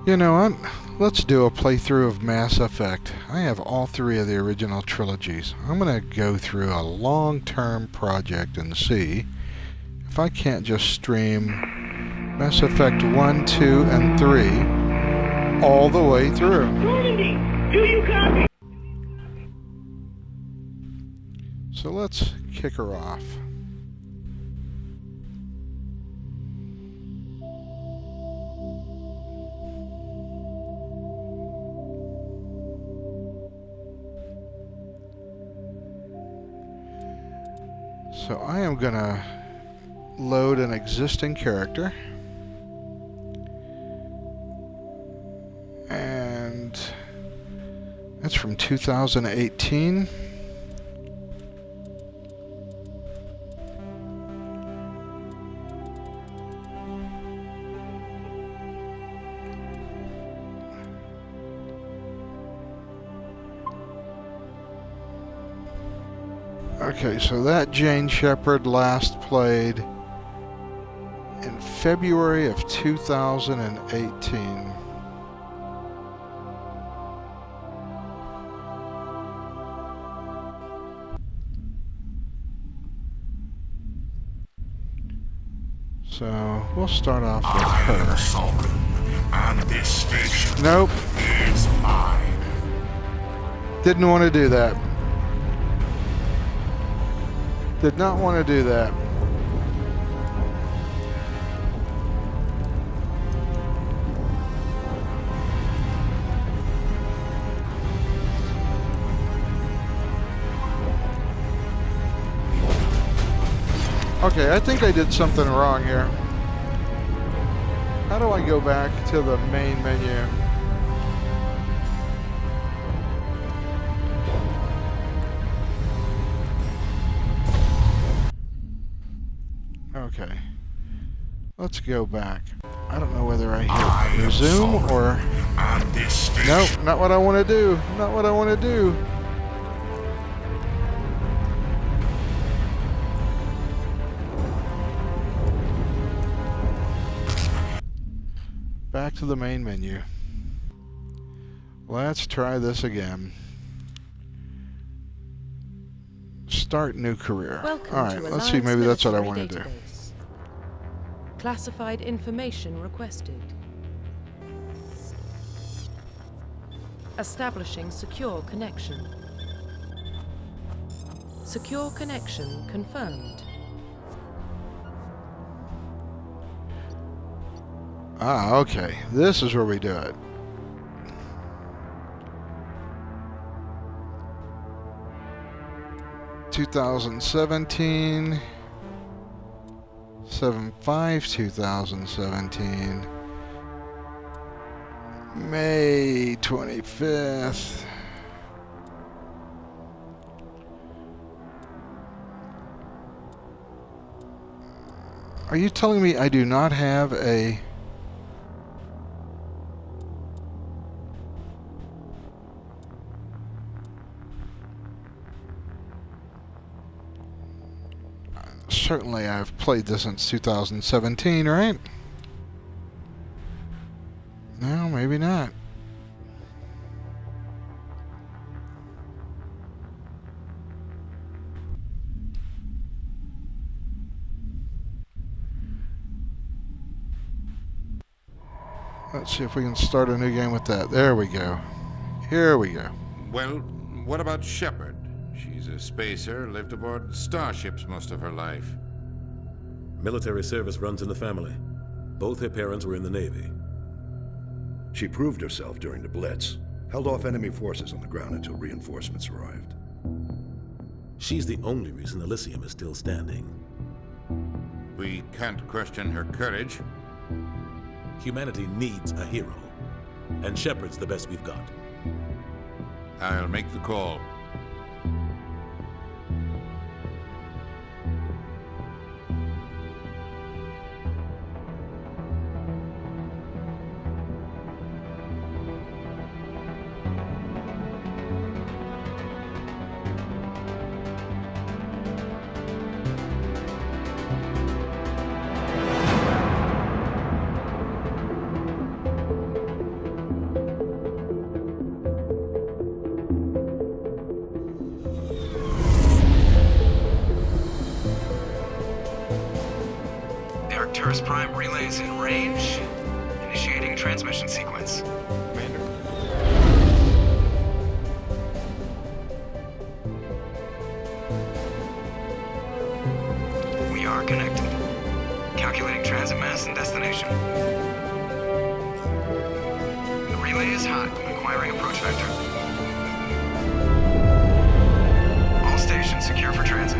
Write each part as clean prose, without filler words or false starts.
You know what? Let's do a playthrough of Mass Effect. I have all three of the original trilogies. I'm going to go through a long-term project and see if I can't just stream Mass Effect 1, 2, and 3 all the way through. Normandy, do you copy? So let's kick her off. So I am going to load an existing character. And that's from 2018. Okay, so that Jane Shepard last played in February of 2018. So we'll start off with her. Sultan, and this station Nope, is mine. didn't want to do that. Did not want to do that. Okay, I think I did something wrong here. How do I go back to the main menu? Okay, let's go back. I don't know whether I hit resume or... And this station Nope, not what I want to do. Not what I want to do. Back to the main menu. Let's try this again. Start new career. Welcome All right, to let's see. Alliance Maybe that's what I want military to do. database. Classified information requested. Establishing secure connection. Secure connection confirmed. Ah, okay. This is where we do it. (2017) 7/5/2017 May 25th. Are you telling me I do not have a... Certainly I've played this since 2017, right? No, maybe not. Let's see if we can start a new game with that. There we go. Here we go. Well, what about Shepard? She's a spacer, lived aboard starships most of her life. Military service runs in the family. Both her parents were in the Navy. She proved herself during the Blitz, held off enemy forces on the ground until reinforcements arrived. She's the only reason Elysium is still standing. We can't question her courage. Humanity needs a hero, and Shepard's the best we've got. I'll make the call. First Prime relays in range. Initiating transmission sequence. Commander? We are connected. Calculating transit mass and destination. The relay is hot, acquiring approach vector. All stations secure for transit.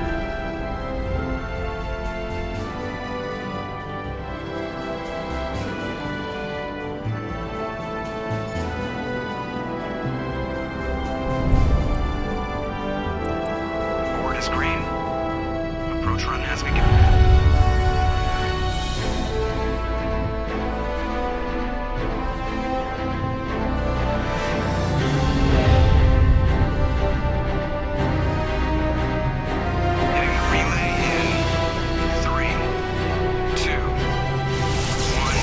Board is green. Approach run has begun. Hitting the relay in 3, 2, 1.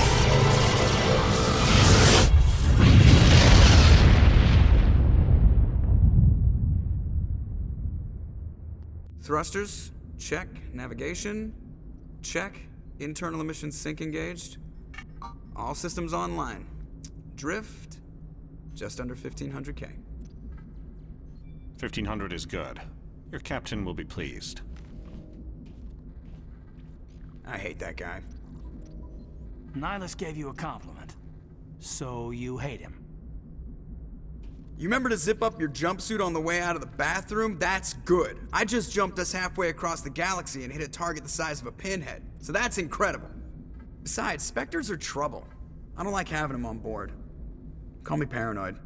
Thrusters, check. Navigation, check. Internal emissions sync engaged. All systems online. Drift, just under 1500K. 1500 is good. Your captain will be pleased. I hate that guy. Nihilus gave you a compliment. So you hate him. You remember to zip up your jumpsuit on the way out of the bathroom? That's good. I just jumped us halfway across the galaxy and hit a target the size of a pinhead. So that's incredible. Besides, Spectres are trouble. I don't like having them on board. Call me paranoid.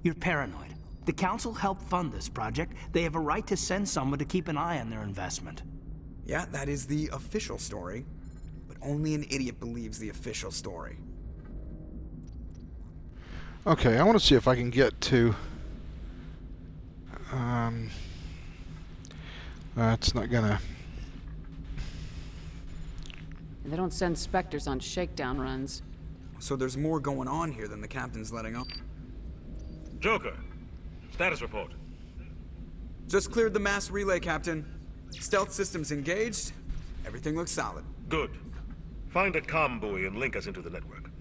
You're paranoid. The Council helped fund this project. They have a right to send someone to keep an eye on their investment. Yeah, that is the official story. But only an idiot believes the official story. Okay, I want to see if I can get to... it's not gonna... They don't send Spectres on shakedown runs. So there's more going on here than the captain's letting on. Joker, status report. Just cleared the mass relay, Captain. Stealth systems engaged. Everything looks solid. Good. Find a comm buoy and link us into the network.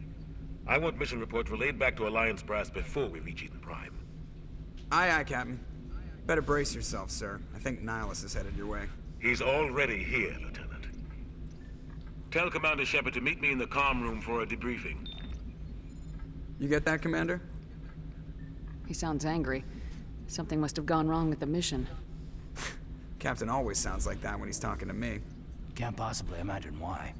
I want mission reports relayed back to Alliance Brass before we reach Eden Prime. Aye, aye, Captain. Better brace yourself, sir. I think Nihilus is headed your way. He's already here, Lieutenant. Tell Commander Shepard to meet me in the comm room for a debriefing. You get that, Commander? He sounds angry. Something must have gone wrong with the mission. Captain always sounds like that when he's talking to me. Can't possibly imagine why.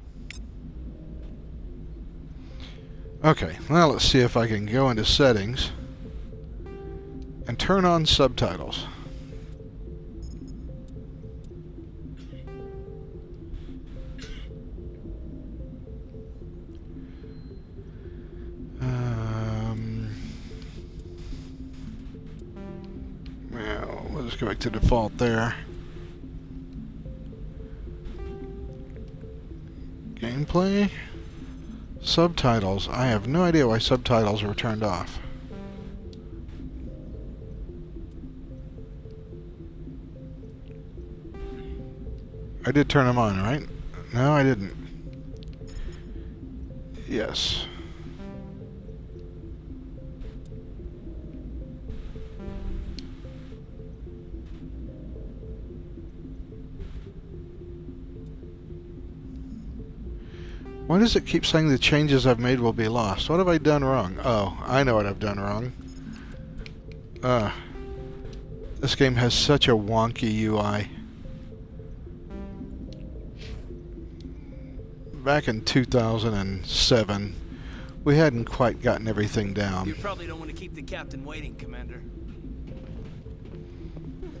Okay, now let's see if I can go into settings and turn on subtitles. Well, we'll just go back to default there. Gameplay? Subtitles. I have no idea why subtitles were turned off. I did turn them on, right? No, I didn't. Yes. Why does it keep saying the changes I've made will be lost? What have I done wrong? Oh, I know what I've done wrong. This game has such a wonky UI. Back in 2007, we hadn't quite gotten everything down. You probably don't want to keep the captain waiting, Commander.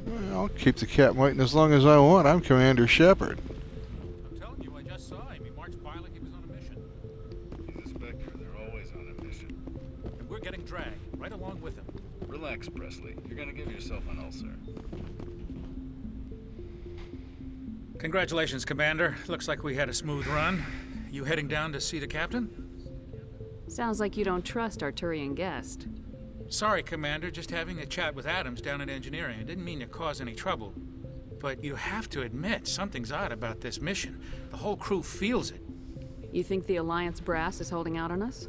Well, I'll keep the captain waiting as long as I want. I'm Commander Shepard. I'm telling you, I just saw him. He marched by like he was on a mission. He's a Spectre. They're always on a mission. And we're getting dragged right along with him. Relax, Presley. You're gonna give yourself an ulcer. Congratulations, Commander. Looks like we had a smooth run. You heading down to see the captain? Sounds like you don't trust our Turian guest. Sorry, Commander. Just having a chat with Adams down at engineering. I didn't mean to cause any trouble. But you have to admit, something's odd about this mission. The whole crew feels it. You think the Alliance brass is holding out on us?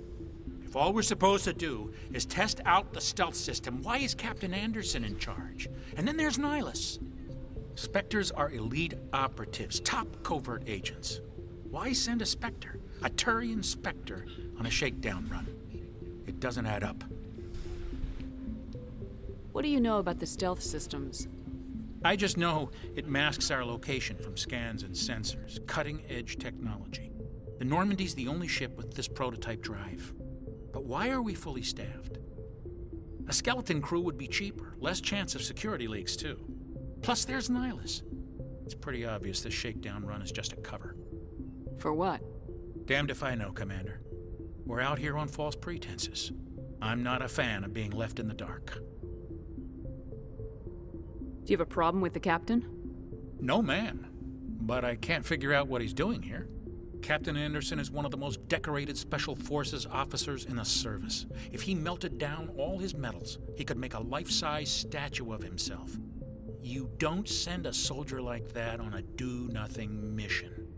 If all we're supposed to do is test out the stealth system, why is Captain Anderson in charge? And then there's Nihilus. Spectres are elite operatives, top covert agents. Why send a Spectre, a Turian Spectre, on a shakedown run? It doesn't add up. What do you know about the stealth systems? I just know it masks our location from scans and sensors. Cutting-edge technology. The Normandy's the only ship with this prototype drive. But why are we fully staffed? A skeleton crew would be cheaper, less chance of security leaks, too. Plus, there's Nihilus. It's pretty obvious this shakedown run is just a cover. For what? Damned if I know, Commander. We're out here on false pretenses. I'm not a fan of being left in the dark. Do you have a problem with the captain? No, ma'am. But I can't figure out what he's doing here. Captain Anderson is one of the most decorated Special Forces officers in the service. If he melted down all his medals, he could make a life-size statue of himself. You don't send a soldier like that on a do-nothing mission.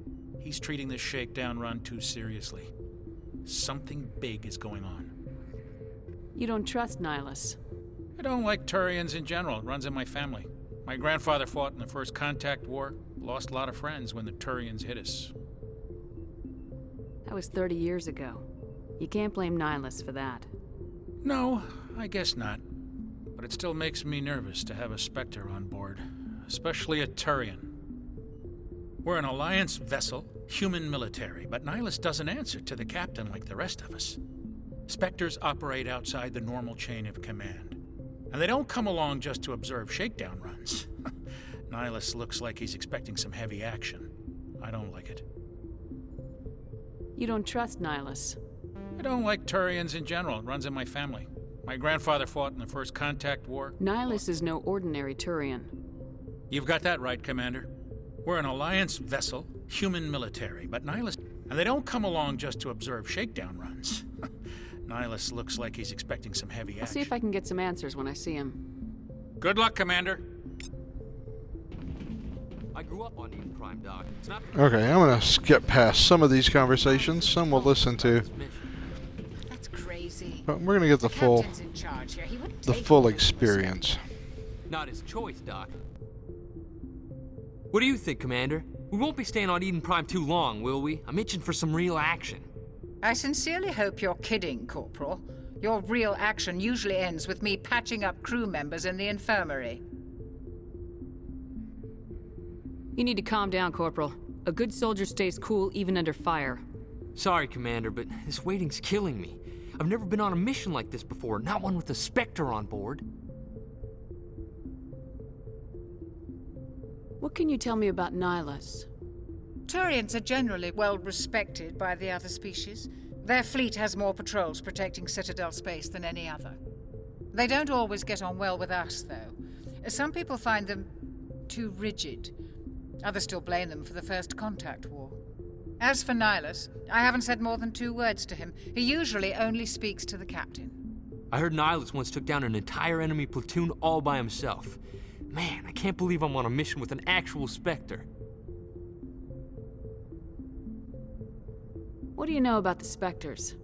He's treating this shakedown run too seriously. Something big is going on. You don't trust Nihilus? I don't like Turians in general. It runs in my family. My grandfather fought in the First Contact War. Lost a lot of friends when the Turians hit us. That was 30 years ago. You can't blame Nihilus for that. No, I guess not. But it still makes me nervous to have a Spectre on board. Especially a Turian. We're an Alliance vessel, human military, but Nihilus doesn't answer to the captain like the rest of us. Spectres operate outside the normal chain of command. And they don't come along just to observe shakedown runs. Nihilus looks like he's expecting some heavy action. I don't like it. You don't trust Nihilus? I don't like Turians in general. It runs in my family. My grandfather fought in the First Contact War. Nihilus is no ordinary Turian. You've got that right, Commander. We're an Alliance vessel, human military, but Nihilus... And they don't come along just to observe shakedown runs. Nihilus looks like he's expecting some heavy action. I'll see if I can get some answers when I see him. Good luck, Commander. I grew up on Eden Prime, Doc. It's not... Okay, I'm gonna skip past some of these conversations. Some we'll listen to. That's crazy. But we're gonna get the full experience. Not his choice, Doc. What do you think, Commander? We won't be staying on Eden Prime too long, will we? I'm itching for some real action. I sincerely hope you're kidding, Corporal. Your real action usually ends with me patching up crew members in the infirmary. You need to calm down, Corporal. A good soldier stays cool even under fire. Sorry, Commander, but this waiting's killing me. I've never been on a mission like this before, not one with a Spectre on board. What can you tell me about Nihilus? Turians are generally well respected by the other species. Their fleet has more patrols protecting Citadel space than any other. They don't always get on well with us, though. Some people find them too rigid. Others still blame them for the First Contact War. As for Nihilus, I haven't said more than 2 words to him. He usually only speaks to the captain. I heard Nihilus once took down an entire enemy platoon all by himself. Man, I can't believe I'm on a mission with an actual Spectre. What do you know about the Spectres?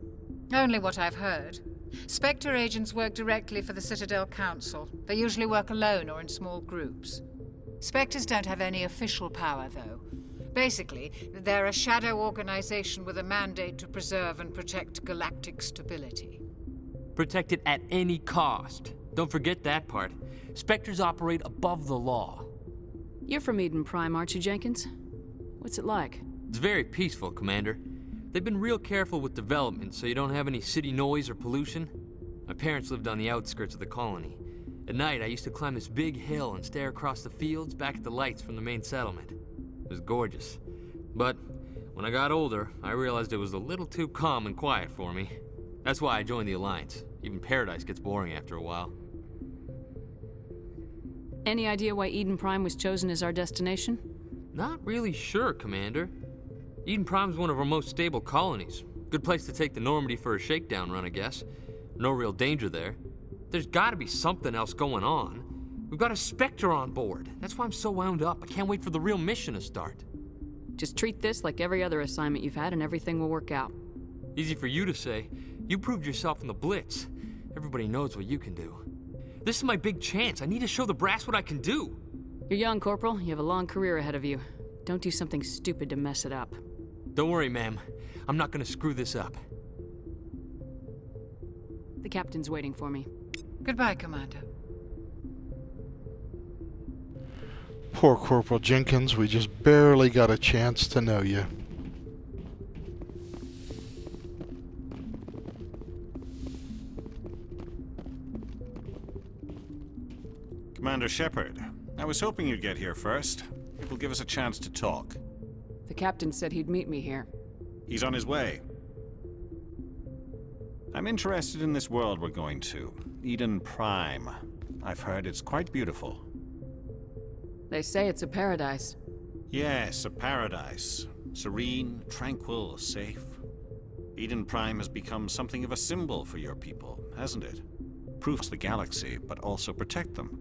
Only what I've heard. Spectre agents work directly for the Citadel Council. They usually work alone or in small groups. Spectres don't have any official power, though. Basically, they're a shadow organization with a mandate to preserve and protect galactic stability. Protect it at any cost. Don't forget that part. Spectres operate above the law. You're from Eden Prime, aren't you, Jenkins? What's it like? It's very peaceful, Commander. They've been real careful with development, so you don't have any city noise or pollution. My parents lived on the outskirts of the colony. At night, I used to climb this big hill and stare across the fields back at the lights from the main settlement. It was gorgeous. But when I got older, I realized it was a little too calm and quiet for me. That's why I joined the Alliance. Even Paradise gets boring after a while. Any idea why Eden Prime was chosen as our destination? Not really sure, Commander. Eden Prime's one of our most stable colonies. Good place to take the Normandy for a shakedown run, I guess. No real danger there. There's gotta be something else going on. We've got a Spectre on board. That's why I'm so wound up. I can't wait for the real mission to start. Just treat this like every other assignment you've had and everything will work out. Easy for you to say. You proved yourself in the Blitz. Everybody knows what you can do. This is my big chance. I need to show the brass what I can do. You're young, Corporal. You have a long career ahead of you. Don't do something stupid to mess it up. Don't worry, ma'am. I'm not gonna screw this up. The captain's waiting for me. Goodbye, Commander. Poor Corporal Jenkins, we just barely got a chance to know you. Commander Shepard, I was hoping you'd get here first. It will give us a chance to talk. The captain said he'd meet me here. He's on his way. I'm interested in this world we're going to, Eden Prime. I've heard it's quite beautiful. They say it's a paradise. Yes, a paradise. Serene, tranquil, safe. Eden Prime has become something of a symbol for your people, hasn't it? Proofs the galaxy, but also protect them.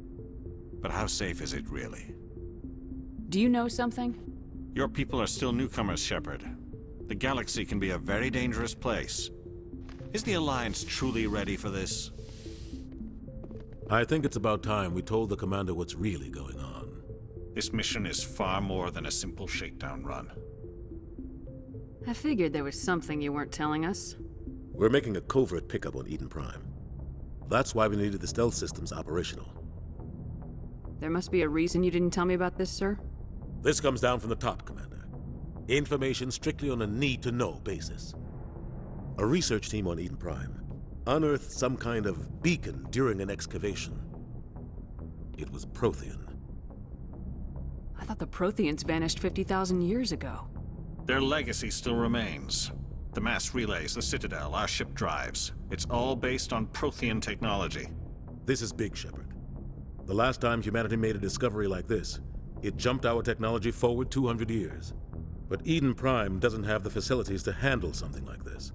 But how safe is it really? Do you know something? Your people are still newcomers, Shepard. The galaxy can be a very dangerous place. Is the Alliance truly ready for this? I think it's about time we told the Commander what's really going on. This mission is far more than a simple shakedown run. I figured there was something you weren't telling us. We're making a covert pickup on Eden Prime. That's why we needed the stealth systems operational. There must be a reason you didn't tell me about this, sir? This comes down from the top, Commander. Information strictly on a need-to-know basis. A research team on Eden Prime unearthed some kind of beacon during an excavation. It was Prothean. I thought the Protheans vanished 50,000 years ago. Their legacy still remains. The mass relays, the Citadel, our ship drives. It's all based on Prothean technology. This is big, Shepard. The last time humanity made a discovery like this, it jumped our technology forward 200 years. But Eden Prime doesn't have the facilities to handle something like this.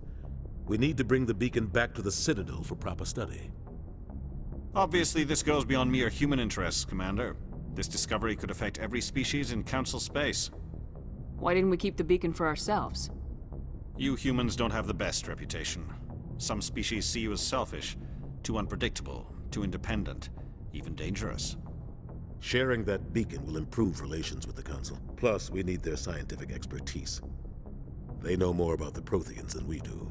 We need to bring the beacon back to the Citadel for proper study. Obviously, this goes beyond mere human interests, Commander. This discovery could affect every species in Council space. Why didn't we keep the beacon for ourselves? You humans don't have the best reputation. Some species see you as selfish, too unpredictable, too independent, even dangerous. Sharing that beacon will improve relations with the Council. Plus, we need their scientific expertise. They know more about the Protheans than we do.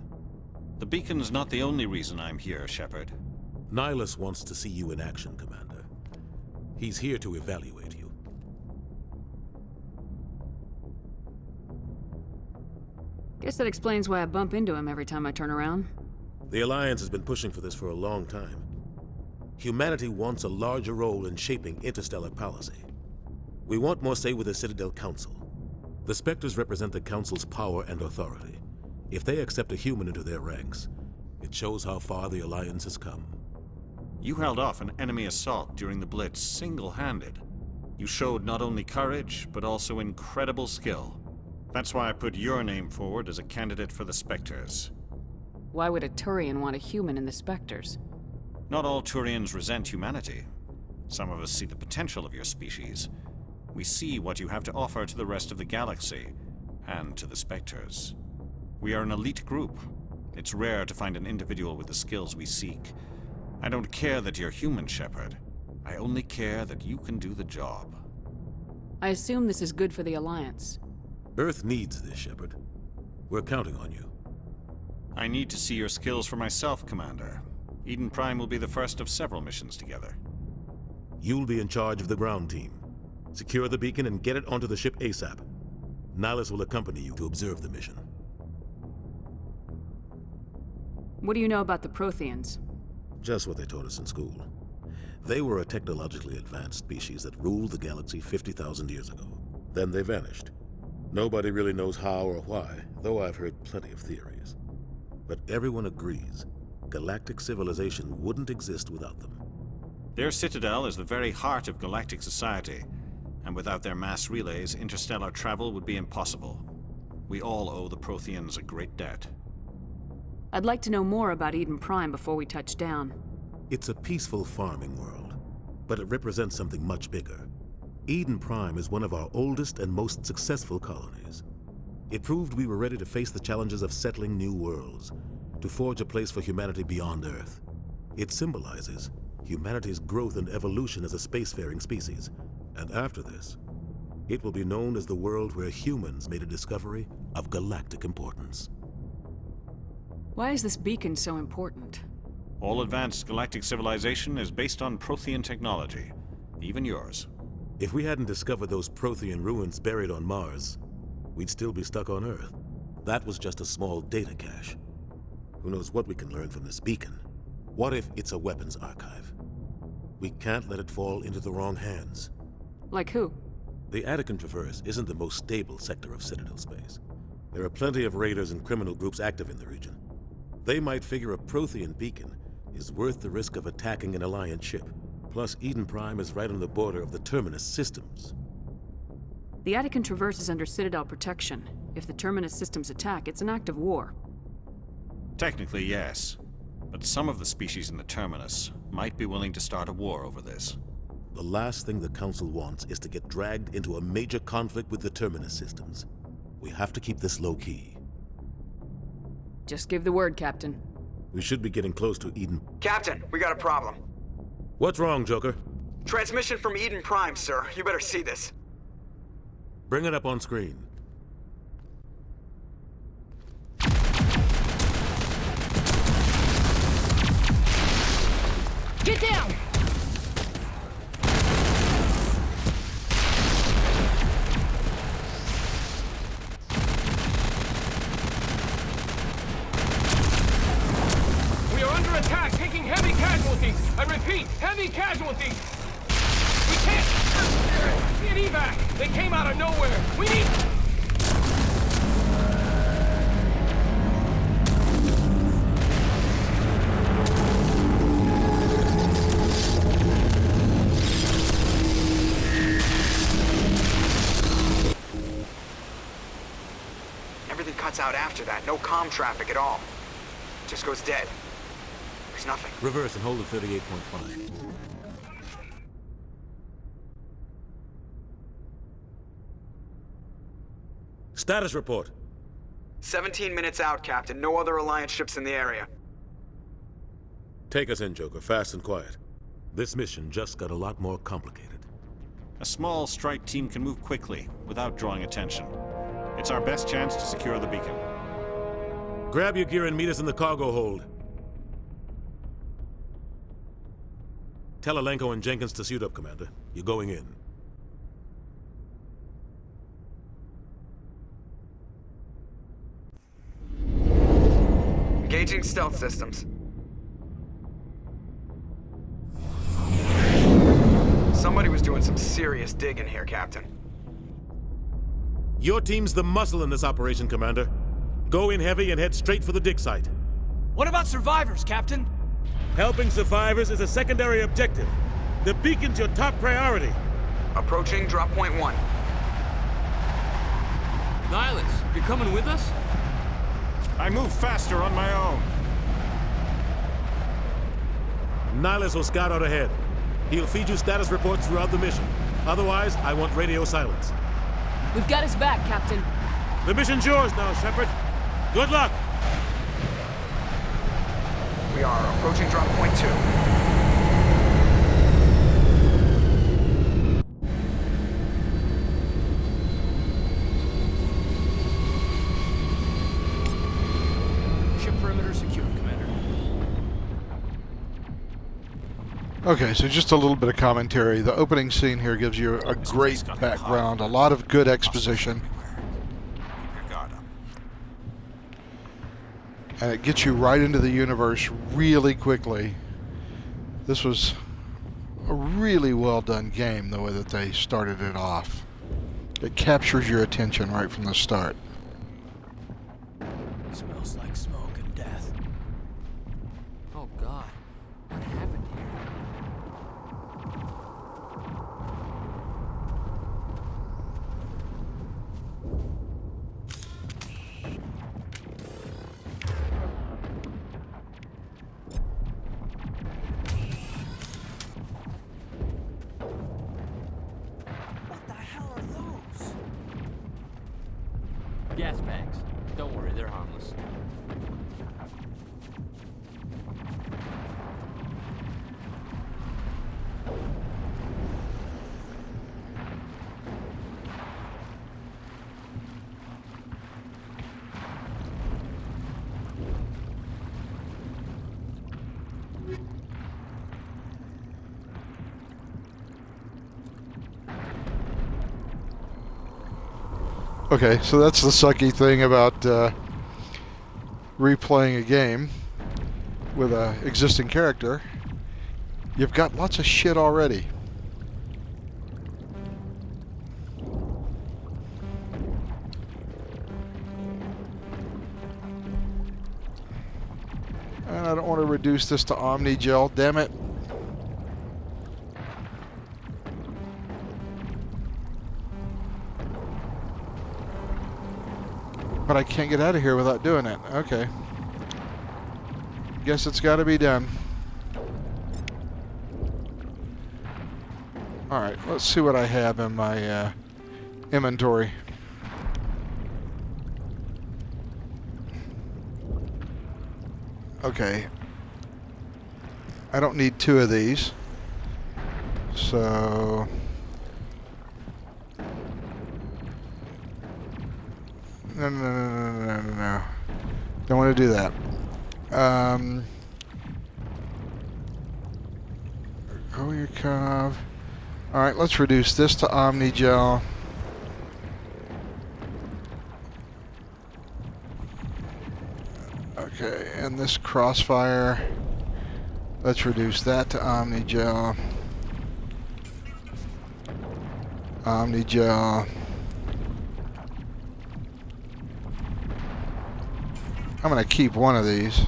The beacon's not the only reason I'm here, Shepard. Nihilus wants to see you in action, Commander. He's here to evaluate you. Guess that explains why I bump into him every time I turn around. The Alliance has been pushing for this for a long time. Humanity wants a larger role in shaping interstellar policy. We want more say with the Citadel Council. The Spectres represent the Council's power and authority. If they accept a human into their ranks, it shows how far the Alliance has come. You held off an enemy assault during the Blitz single-handed. You showed not only courage, but also incredible skill. That's why I put your name forward as a candidate for the Spectres. Why would a Turian want a human in the Spectres? Not all Turians resent humanity. Some of us see the potential of your species. We see what you have to offer to the rest of the galaxy, and to the Spectres. We are an elite group. It's rare to find an individual with the skills we seek. I don't care that you're human, Shepard. I only care that you can do the job. I assume this is good for the Alliance. Earth needs this, Shepard. We're counting on you. I need to see your skills for myself, Commander. Eden Prime will be the first of several missions together. You'll be in charge of the ground team. Secure the beacon and get it onto the ship ASAP. Nihilus will accompany you to observe the mission. What do you know about the Protheans? Just what they taught us in school. They were a technologically advanced species that ruled the galaxy 50,000 years ago. Then they vanished. Nobody really knows how or why, though I've heard plenty of theories. But everyone agrees, galactic civilization wouldn't exist without them. Their citadel is the very heart of galactic society, and without their mass relays, interstellar travel would be impossible. We all owe the Protheans a great debt. I'd like to know more about Eden Prime before we touch down. It's a peaceful farming world, but it represents something much bigger. Eden Prime is one of our oldest and most successful colonies. It proved we were ready to face the challenges of settling new worlds, to forge a place for humanity beyond Earth. It symbolizes humanity's growth and evolution as a spacefaring species. And after this, it will be known as the world where humans made a discovery of galactic importance. Why is this beacon so important? All advanced galactic civilization is based on Prothean technology, even yours. If we hadn't discovered those Prothean ruins buried on Mars, we'd still be stuck on Earth. That was just a small data cache. Who knows what we can learn from this beacon? What if it's a weapons archive? We can't let it fall into the wrong hands. Like who? The Attican Traverse isn't the most stable sector of Citadel space. There are plenty of raiders and criminal groups active in the region. They might figure a Prothean beacon is worth the risk of attacking an Alliance ship. Plus, Eden Prime is right on the border of the Terminus systems. The Attican Traverse is under Citadel protection. If the Terminus systems attack, it's an act of war. Technically, yes. But some of the species in the Terminus might be willing to start a war over this. The last thing the Council wants is to get dragged into a major conflict with the Terminus systems. We have to keep this low-key. Just give the word, Captain. We should be getting close to Eden. Captain, we got a problem. What's wrong, Joker? Transmission from Eden Prime, sir. You better see this. Bring it up on screen. Get down! We are under attack, taking heavy casualties. I repeat, heavy casualties. We can't get evac. They came out of nowhere. We need... Everything cuts out after that. No comm traffic at all. Just goes dead. There's nothing. Reverse and hold at 38.5. Status report. 17 minutes out, Captain. No other Alliance ships in the area. Take us in, Joker, fast and quiet. This mission just got a lot more complicated. A small strike team can move quickly, without drawing attention. It's our best chance to secure the beacon. Grab your gear and meet us in the cargo hold. Tell Alenko and Jenkins to suit up, Commander. You're going in. Engaging stealth systems. Somebody was doing some serious digging here, Captain. Your team's the muscle in this operation, Commander. Go in heavy and head straight for the dig site. What about survivors, Captain? Helping survivors is a secondary objective. The beacon's your top priority. Approaching drop point 1. Nihilus, you're coming with us? I move faster on my own. Nihilus will scout out ahead. He'll feed you status reports throughout the mission. Otherwise, I want radio silence. We've got his back, Captain. The mission's yours now, Shepard. Good luck! We are approaching drop point 2. Ship perimeter secure, Commander. Okay, so just a little bit of commentary. The opening scene here gives you a great background, a lot of good exposition. And it gets you right into the universe really quickly. This was a really well done game, the way that they started it off. It captures your attention right from the start. Smells like smoke and death. Oh God, what happened here? Okay, so that's the sucky thing about replaying a game with an existing character. You've got lots of shit already. And I don't want to reduce this to Omnigel, damn it. But I can't get out of here without doing it. Okay. Guess it's got to be done. Alright, let's see what I have in my inventory. Okay. I don't need 2 of these. So... No. Don't want to do that. Goyakov. Alright, let's reduce this to Omnigel. Okay, and this Crossfire. Let's reduce that to Omnigel. Omnigel. I'm going to keep one of these.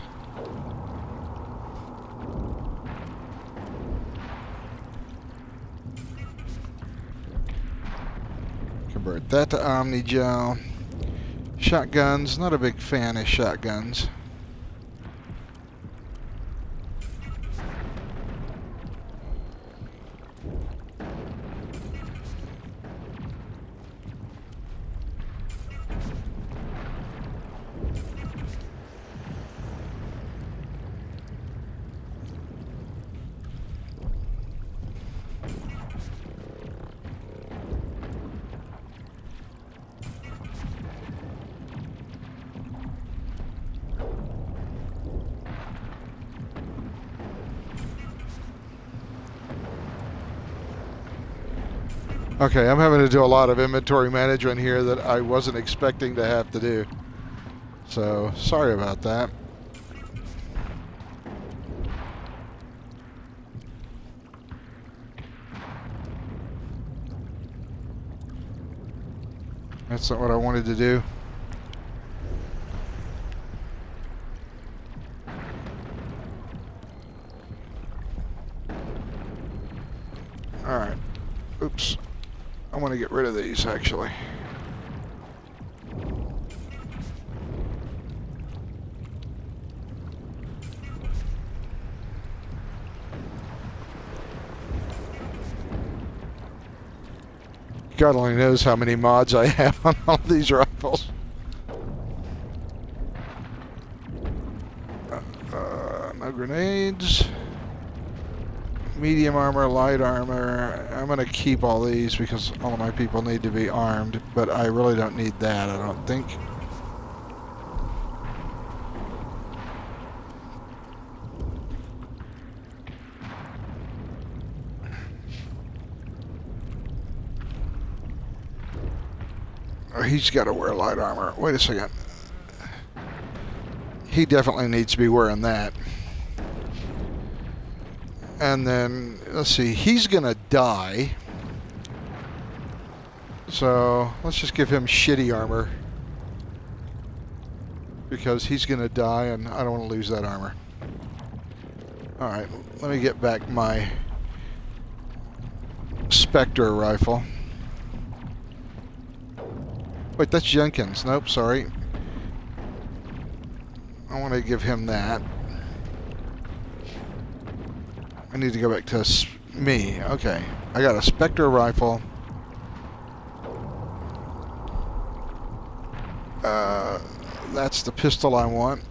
Convert that to Omnigel. Shotguns, not a big fan of shotguns. Okay, I'm having to do a lot of inventory management here that I wasn't expecting to have to do. So, sorry about that. That's not what I wanted to do. Alright. Oops. I want to get rid of these, actually. God only knows how many mods I have on all these rifles. No grenades. Medium armor, light armor. I'm going to keep all these because all of my people need to be armed, but I really don't need that, I don't think. Oh, he's got to wear light armor. Wait a second. He definitely needs to be wearing that. And then, let's see, he's going to die. So, let's just give him shitty armor. Because he's going to die and I don't want to lose that armor. Alright, let me get back my Spectre rifle. Wait, that's Jenkins. Nope, sorry. I want to give him that. I need to go back to me. Okay. I got a Spectre rifle. That's the pistol I want.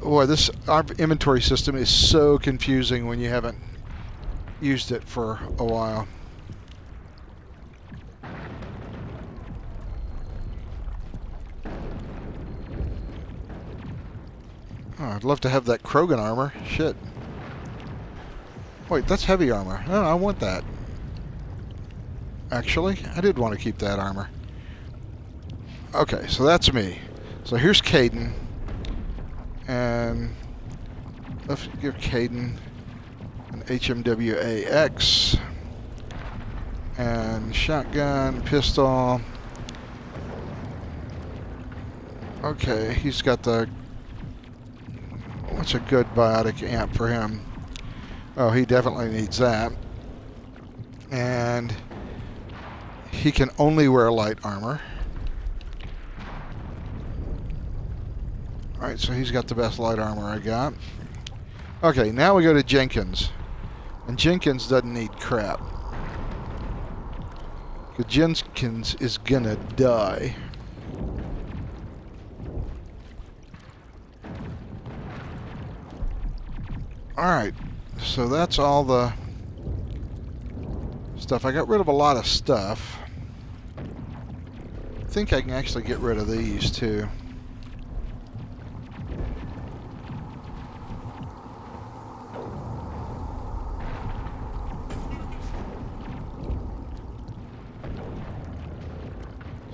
Boy, our inventory system is so confusing when you haven't used it for a while. Oh, I'd love to have that Krogan armor. Shit. Wait, that's heavy armor. No, I want that. actually. I did want to keep that armor. Okay, so that's me. So here's Kaidan. And let's give Kaidan an HMWA-X. And shotgun, pistol. Okay, he's got the... What's a good biotic amp for him? Oh, he definitely needs that. And he can only wear light armor. Alright, so he's got the best light armor I got. Okay, now we go to Jenkins. And Jenkins doesn't need crap. Because Jenkins is gonna die. Alright, so that's all the stuff. I got rid of a lot of stuff. I think I can actually get rid of these too.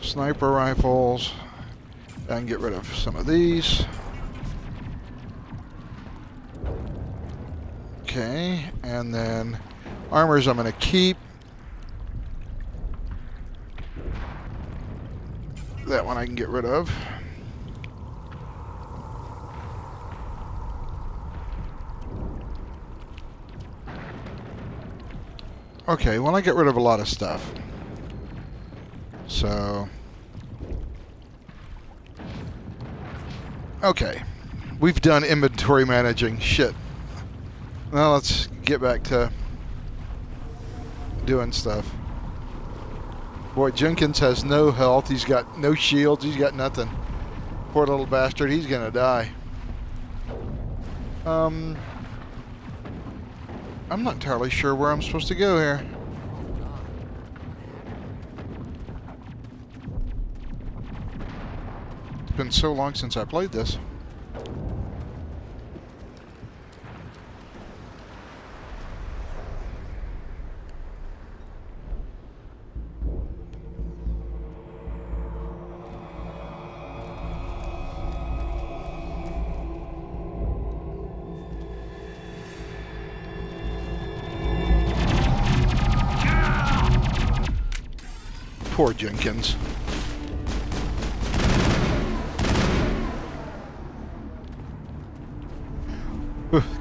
Sniper rifles. I can get rid of some of these. Okay, and then armors I'm going to keep. That one I can get rid of. Okay, well I get rid of a lot of stuff. So... Okay, we've done inventory managing. Shit. Now let's get back to doing stuff. Boy, Jenkins has no health. He's got no shields. He's got nothing. Poor little bastard. He's gonna die. I'm not entirely sure where I'm supposed to go here. It's been so long since I played this. Poor Jenkins.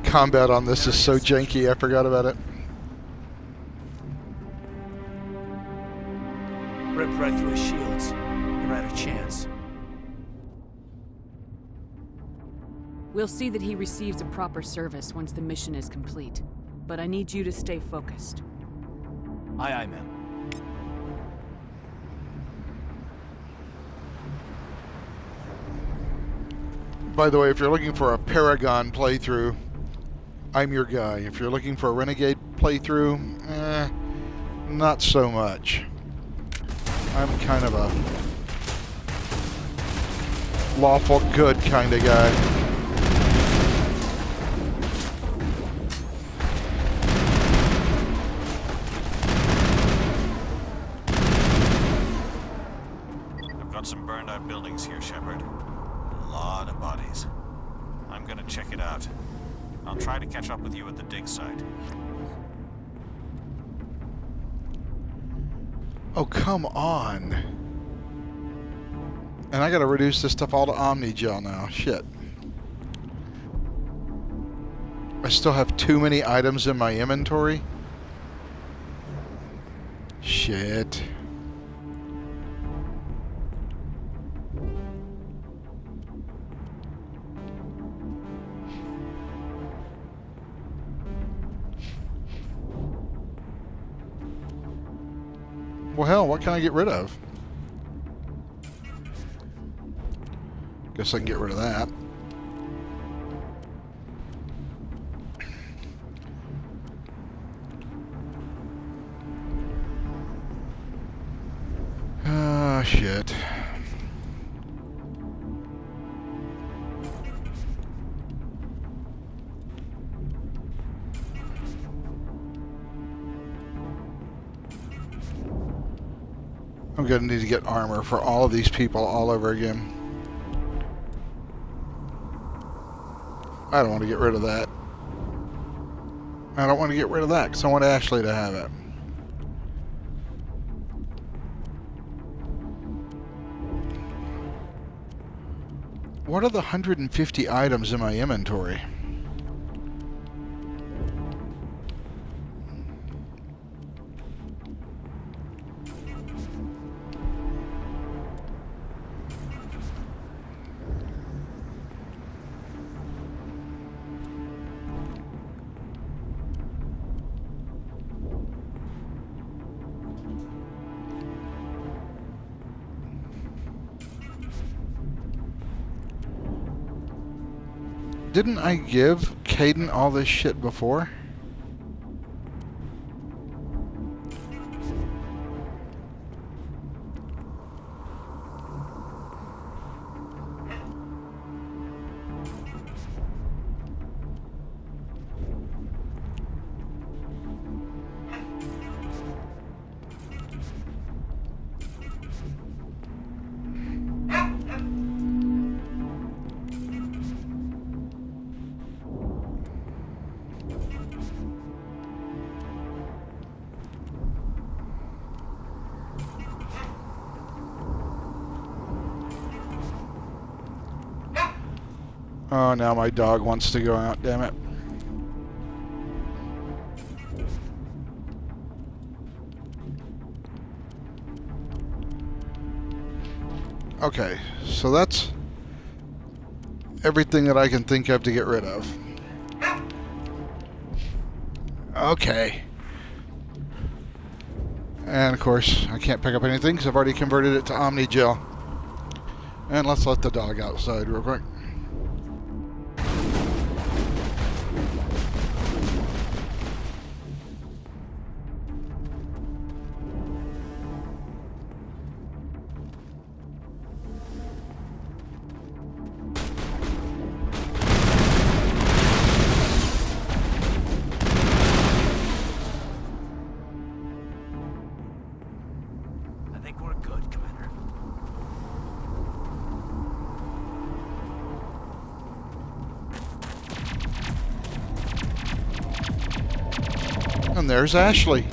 Combat on this is so janky, I forgot about it. Ripped right through his shields. You're out of chance. We'll see that he receives a proper service once the mission is complete. But I need you to stay focused. Aye, aye, ma'am. By the way, if you're looking for a Paragon playthrough, I'm your guy. If you're looking for a Renegade playthrough, not so much. I'm kind of a lawful good kind of guy. I've got some burned out buildings here, Shepard. A lot of bodies. I'm gonna check it out. I'll try to catch up with you at the dig site. Oh, come on. And I gotta reduce this stuff all to Omnigel now. Shit. I still have too many items in my inventory. Shit. Well, hell, what can I get rid of? Guess I can get rid of that. Ah, shit. I'm going to need to get armor for all of these people all over again. I don't want to get rid of that. I don't want to get rid of that because I want Ashley to have it. What are the 150 items in my inventory? Didn't I give Kaidan all this shit before? Oh, now my dog wants to go out, damn it. Okay, so that's everything that I can think of to get rid of. Okay. And of course, I can't pick up anything because I've already converted it to Omni-Gel. And let's let the dog outside real quick. And there's Ashley.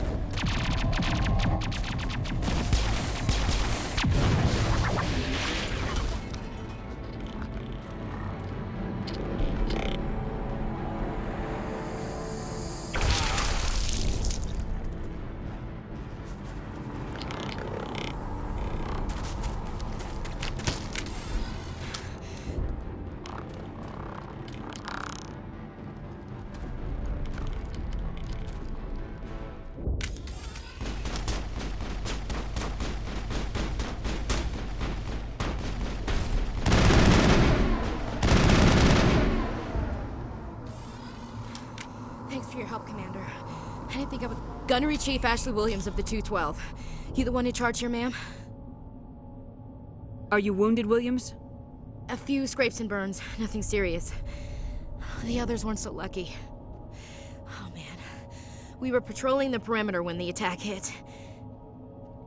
For your help, Commander. I didn't think I would... Gunnery Chief Ashley Williams of the 212. You the one in charge here, ma'am? Are you wounded, Williams? A few scrapes and burns. Nothing serious. The others weren't so lucky. Oh, man. We were patrolling the perimeter when the attack hit.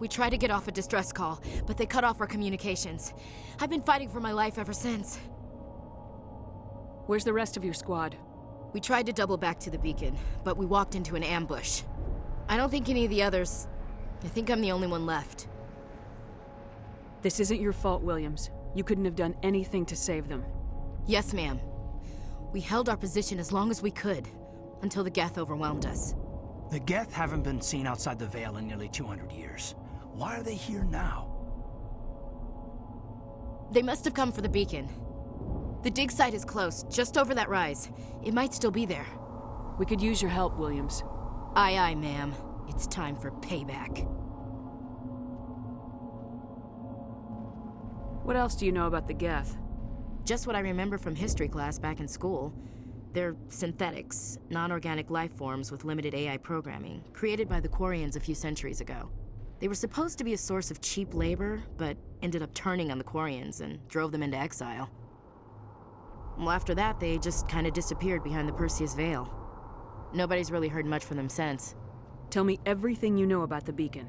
We tried to get off a distress call, but they cut off our communications. I've been fighting for my life ever since. Where's the rest of your squad? We tried to double back to the beacon, but we walked into an ambush. I don't think any of the others... I think I'm the only one left. This isn't your fault, Williams. You couldn't have done anything to save them. Yes, ma'am. We held our position as long as we could, until the Geth overwhelmed us. The Geth haven't been seen outside the Veil in nearly 200 years. Why are they here now? They must have come for the beacon. The dig site is close, just over that rise. It might still be there. We could use your help, Williams. Aye, aye, ma'am. It's time for payback. What else do you know about the Geth? Just what I remember from history class back in school. They're synthetics, non-organic life forms with limited AI programming, created by the Quarians a few centuries ago. They were supposed to be a source of cheap labor, but ended up turning on the Quarians and drove them into exile. Well, after that, they just kind of disappeared behind the Perseus Veil. Nobody's really heard much from them since. Tell me everything you know about the beacon.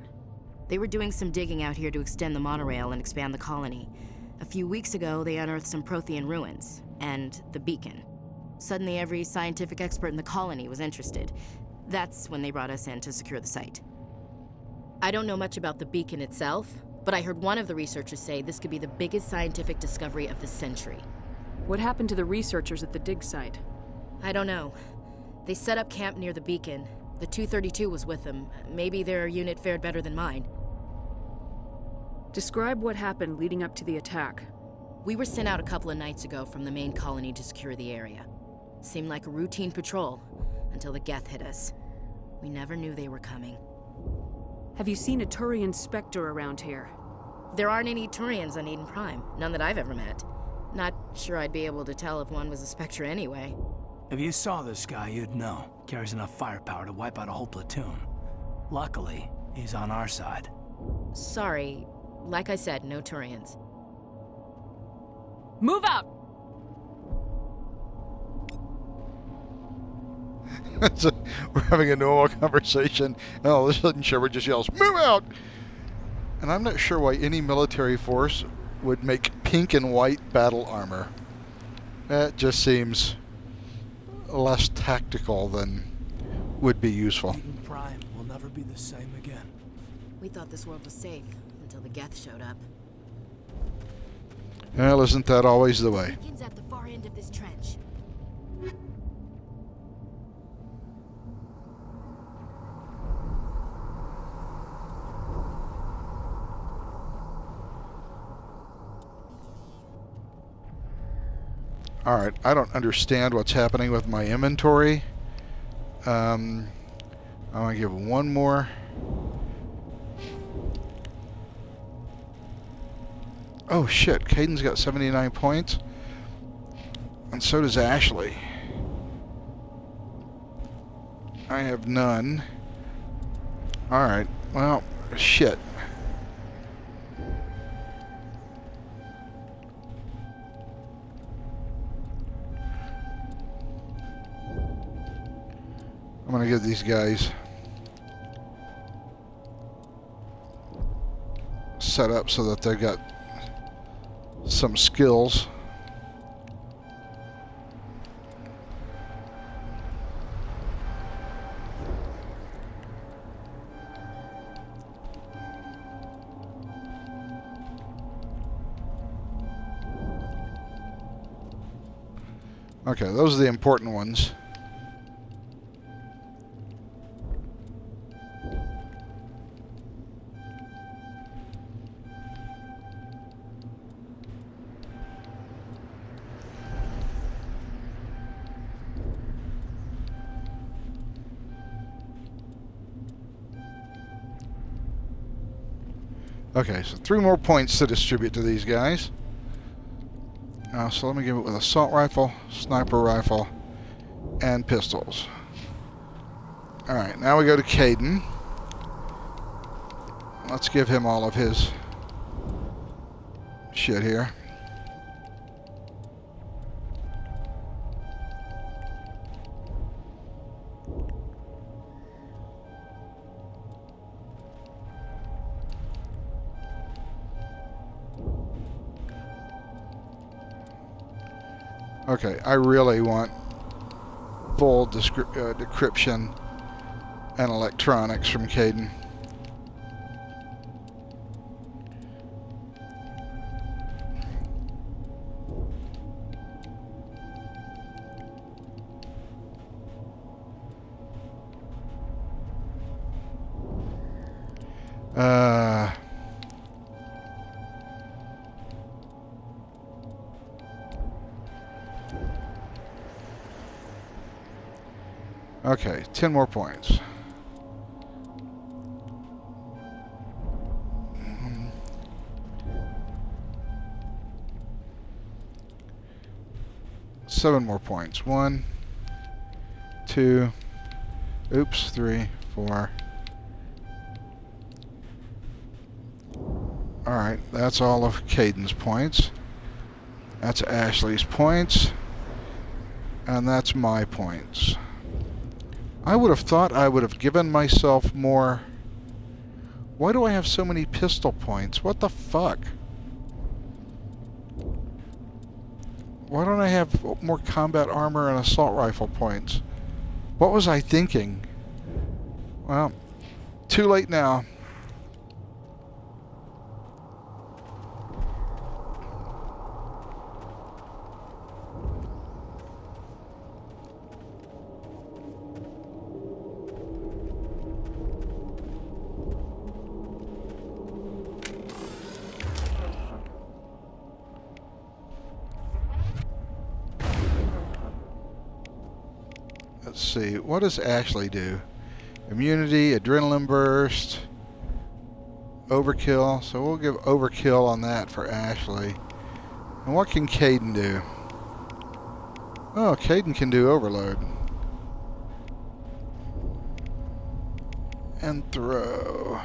They were doing some digging out here to extend the monorail and expand the colony. A few weeks ago, they unearthed some Prothean ruins, and the beacon. Suddenly, every scientific expert in the colony was interested. That's when they brought us in to secure the site. I don't know much about the beacon itself, but I heard one of the researchers say this could be the biggest scientific discovery of the century. What happened to the researchers at the dig site? I don't know. They set up camp near the beacon. The 232 was with them. Maybe their unit fared better than mine. Describe what happened leading up to the attack. We were sent out a couple of nights ago from the main colony to secure the area. Seemed like a routine patrol, until the Geth hit us. We never knew they were coming. Have you seen a Turian Spectre around here? There aren't any Turians on Eden Prime. None that I've ever met. Not sure I'd be able to tell if one was a Spectre anyway. If you saw this guy, you'd know. Carries enough firepower to wipe out a whole platoon. Luckily, he's on our side. Sorry. Like I said, no Turians. Move out! We're having a normal conversation, and all of a sudden Shepard just yells, "Move out!" And I'm not sure why any military force would make pink and white battle armor. That just seems less tactical than would be useful. Eden Prime will never be the same again. We thought this world was safe until the Geth showed up. Well, isn't that always the way? Beacon's at the far end of this trench. Alright, I don't understand what's happening with my inventory. I'm going to give one more. Oh shit, Kaiden's got 79 points. And so does Ashley. I have none. Alright, well, shit. I'm going to give these guys set up so that they've got some skills. Okay, those are the important ones. Okay, so 3 more points to distribute to these guys. So let me give it with assault rifle, sniper rifle, and pistols. Alright, now we go to Kaidan. Let's give him all of his shit here. Okay, I really want full decryption and electronics from Kaidan. Okay, 10 more points. Seven more points. 1, 2, oops, 3, 4. Alright, that's all of Kaidan's points. That's Ashley's points. And that's my points. I would have thought I would have given myself more Why do I have so many pistol points? What the fuck? Why don't I have more combat armor and assault rifle points? What was I thinking? Well, too late now. Let's see, what does Ashley do? Immunity, adrenaline burst, overkill. So we'll give overkill on that for Ashley. And what can Caden do? Oh, Caden can do overload. And throw.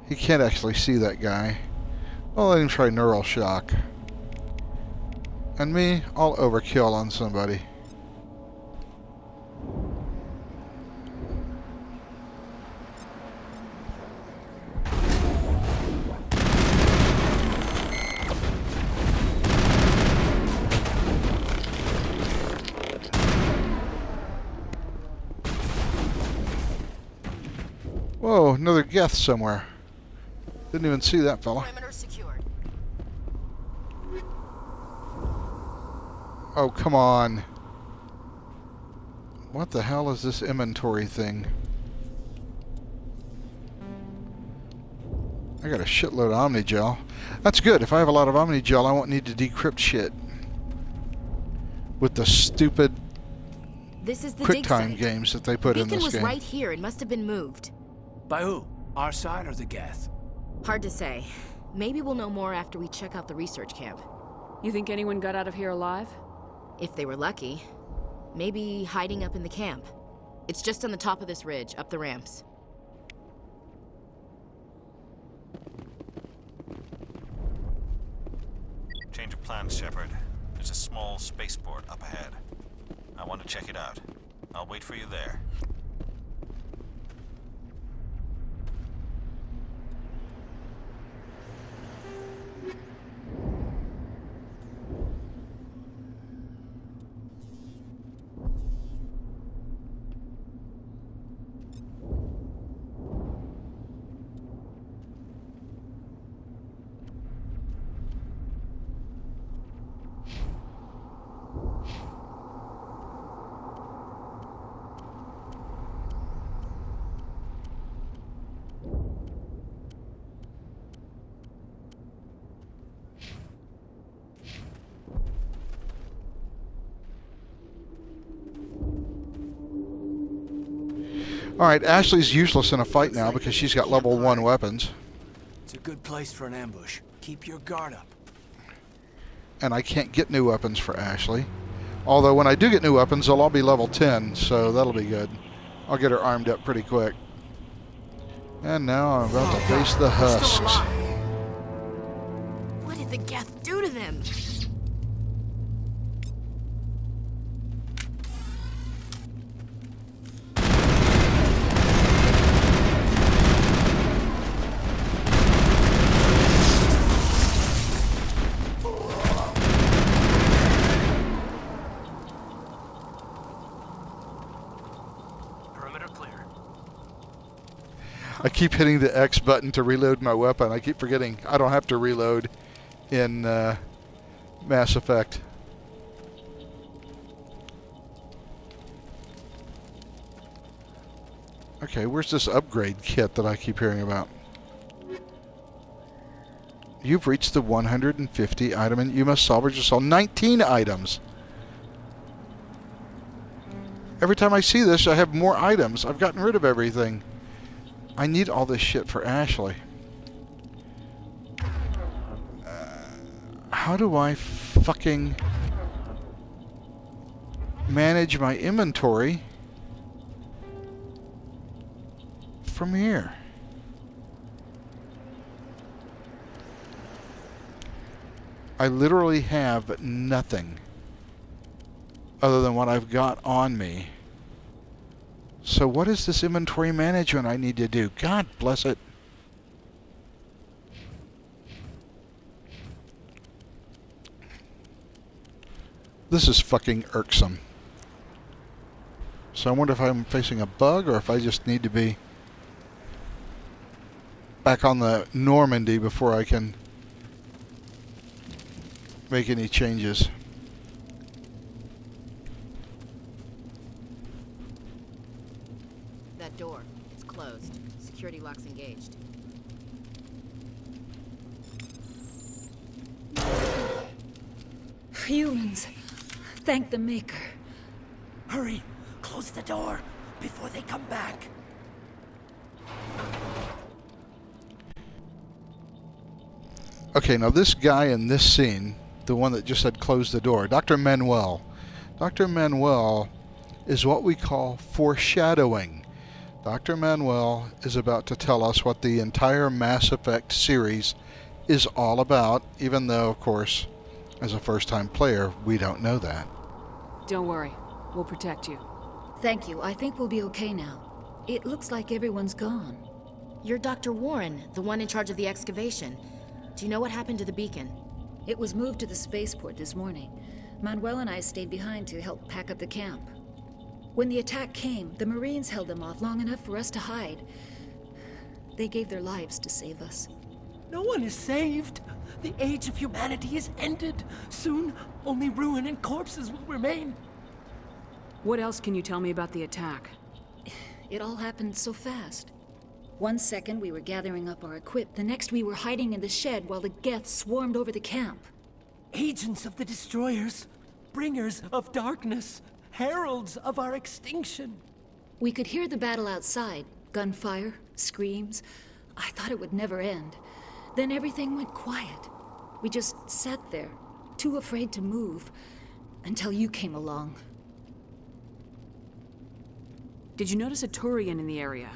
He can't actually see that guy. I'll let him try neural shock. And me, I'll overkill on somebody. Whoa, another Geth somewhere. Didn't even see that fella. Perimeter secured. Oh, come on. What the hell is this inventory thing? I got a shitload of Omnigel. That's good. If I have a lot of Omnigel, I won't need to decrypt shit. With the stupid This is the QuickTime dig site. games that they put in Beacon this was game. right here. It must have been moved. By who? Our side or the Geth? Hard to say. Maybe we'll know more after we check out the research camp. You think anyone got out of here alive? If they were lucky. Maybe hiding up in the camp. It's just on the top of this ridge, up the ramps. Change of plans, Shepard. There's a small spaceport up ahead. I want to check it out. I'll wait for you there. Alright, Ashley's useless in a fight now because she's got level 1 weapons. It's a good place for an ambush. Keep your guard up. And I can't get new weapons for Ashley. Although when I do get new weapons, they'll all be level 10, so that'll be good. I'll get her armed up pretty quick. And now I'm about to face the husks. What did the Geth do to them? I keep hitting the X button to reload my weapon. I keep forgetting I don't have to reload in Mass Effect. Okay, where's this upgrade kit that I keep hearing about? You've reached the 150 item and you must salvage or sell 19 items. Every time I see this, I have more items. I've gotten rid of everything. I need all this shit for Ashley. How do I fucking manage my inventory from here? I literally have nothing other than what I've got on me. So what is this inventory management I need to do? God bless it. This is fucking irksome. So I wonder if I'm facing a bug or if I just need to be back on the Normandy before I can make any changes. That door, it's closed. Security lock's engaged. Humans. Thank the Maker. Hurry! Close the door before they come back. Okay, now this guy in this scene, the one that just said close the door, Dr. Manuel. Dr. Manuel is what we call foreshadowing. Dr. Manuel is about to tell us what the entire Mass Effect series is all about, even though, of course, as a first-time player, we don't know that. Don't worry. We'll protect you. Thank you. I think we'll be okay now. It looks like everyone's gone. You're Dr. Warren, the one in charge of the excavation. Do you know what happened to the beacon? It was moved to the spaceport this morning. Manuel and I stayed behind to help pack up the camp. When the attack came, the Marines held them off long enough for us to hide. They gave their lives to save us. No one is saved. The age of humanity is ended. Soon, only ruin and corpses will remain. What else can you tell me about the attack? It all happened so fast. 1 second we were gathering up our equip, the next we were hiding in the shed while the Geth swarmed over the camp. Agents of the Destroyers, bringers of darkness, heralds of our extinction. We could hear the battle outside. Gunfire, screams. I thought it would never end. Then everything went quiet. We just sat there, too afraid to move, until you came along. Did you notice a Turian in the area?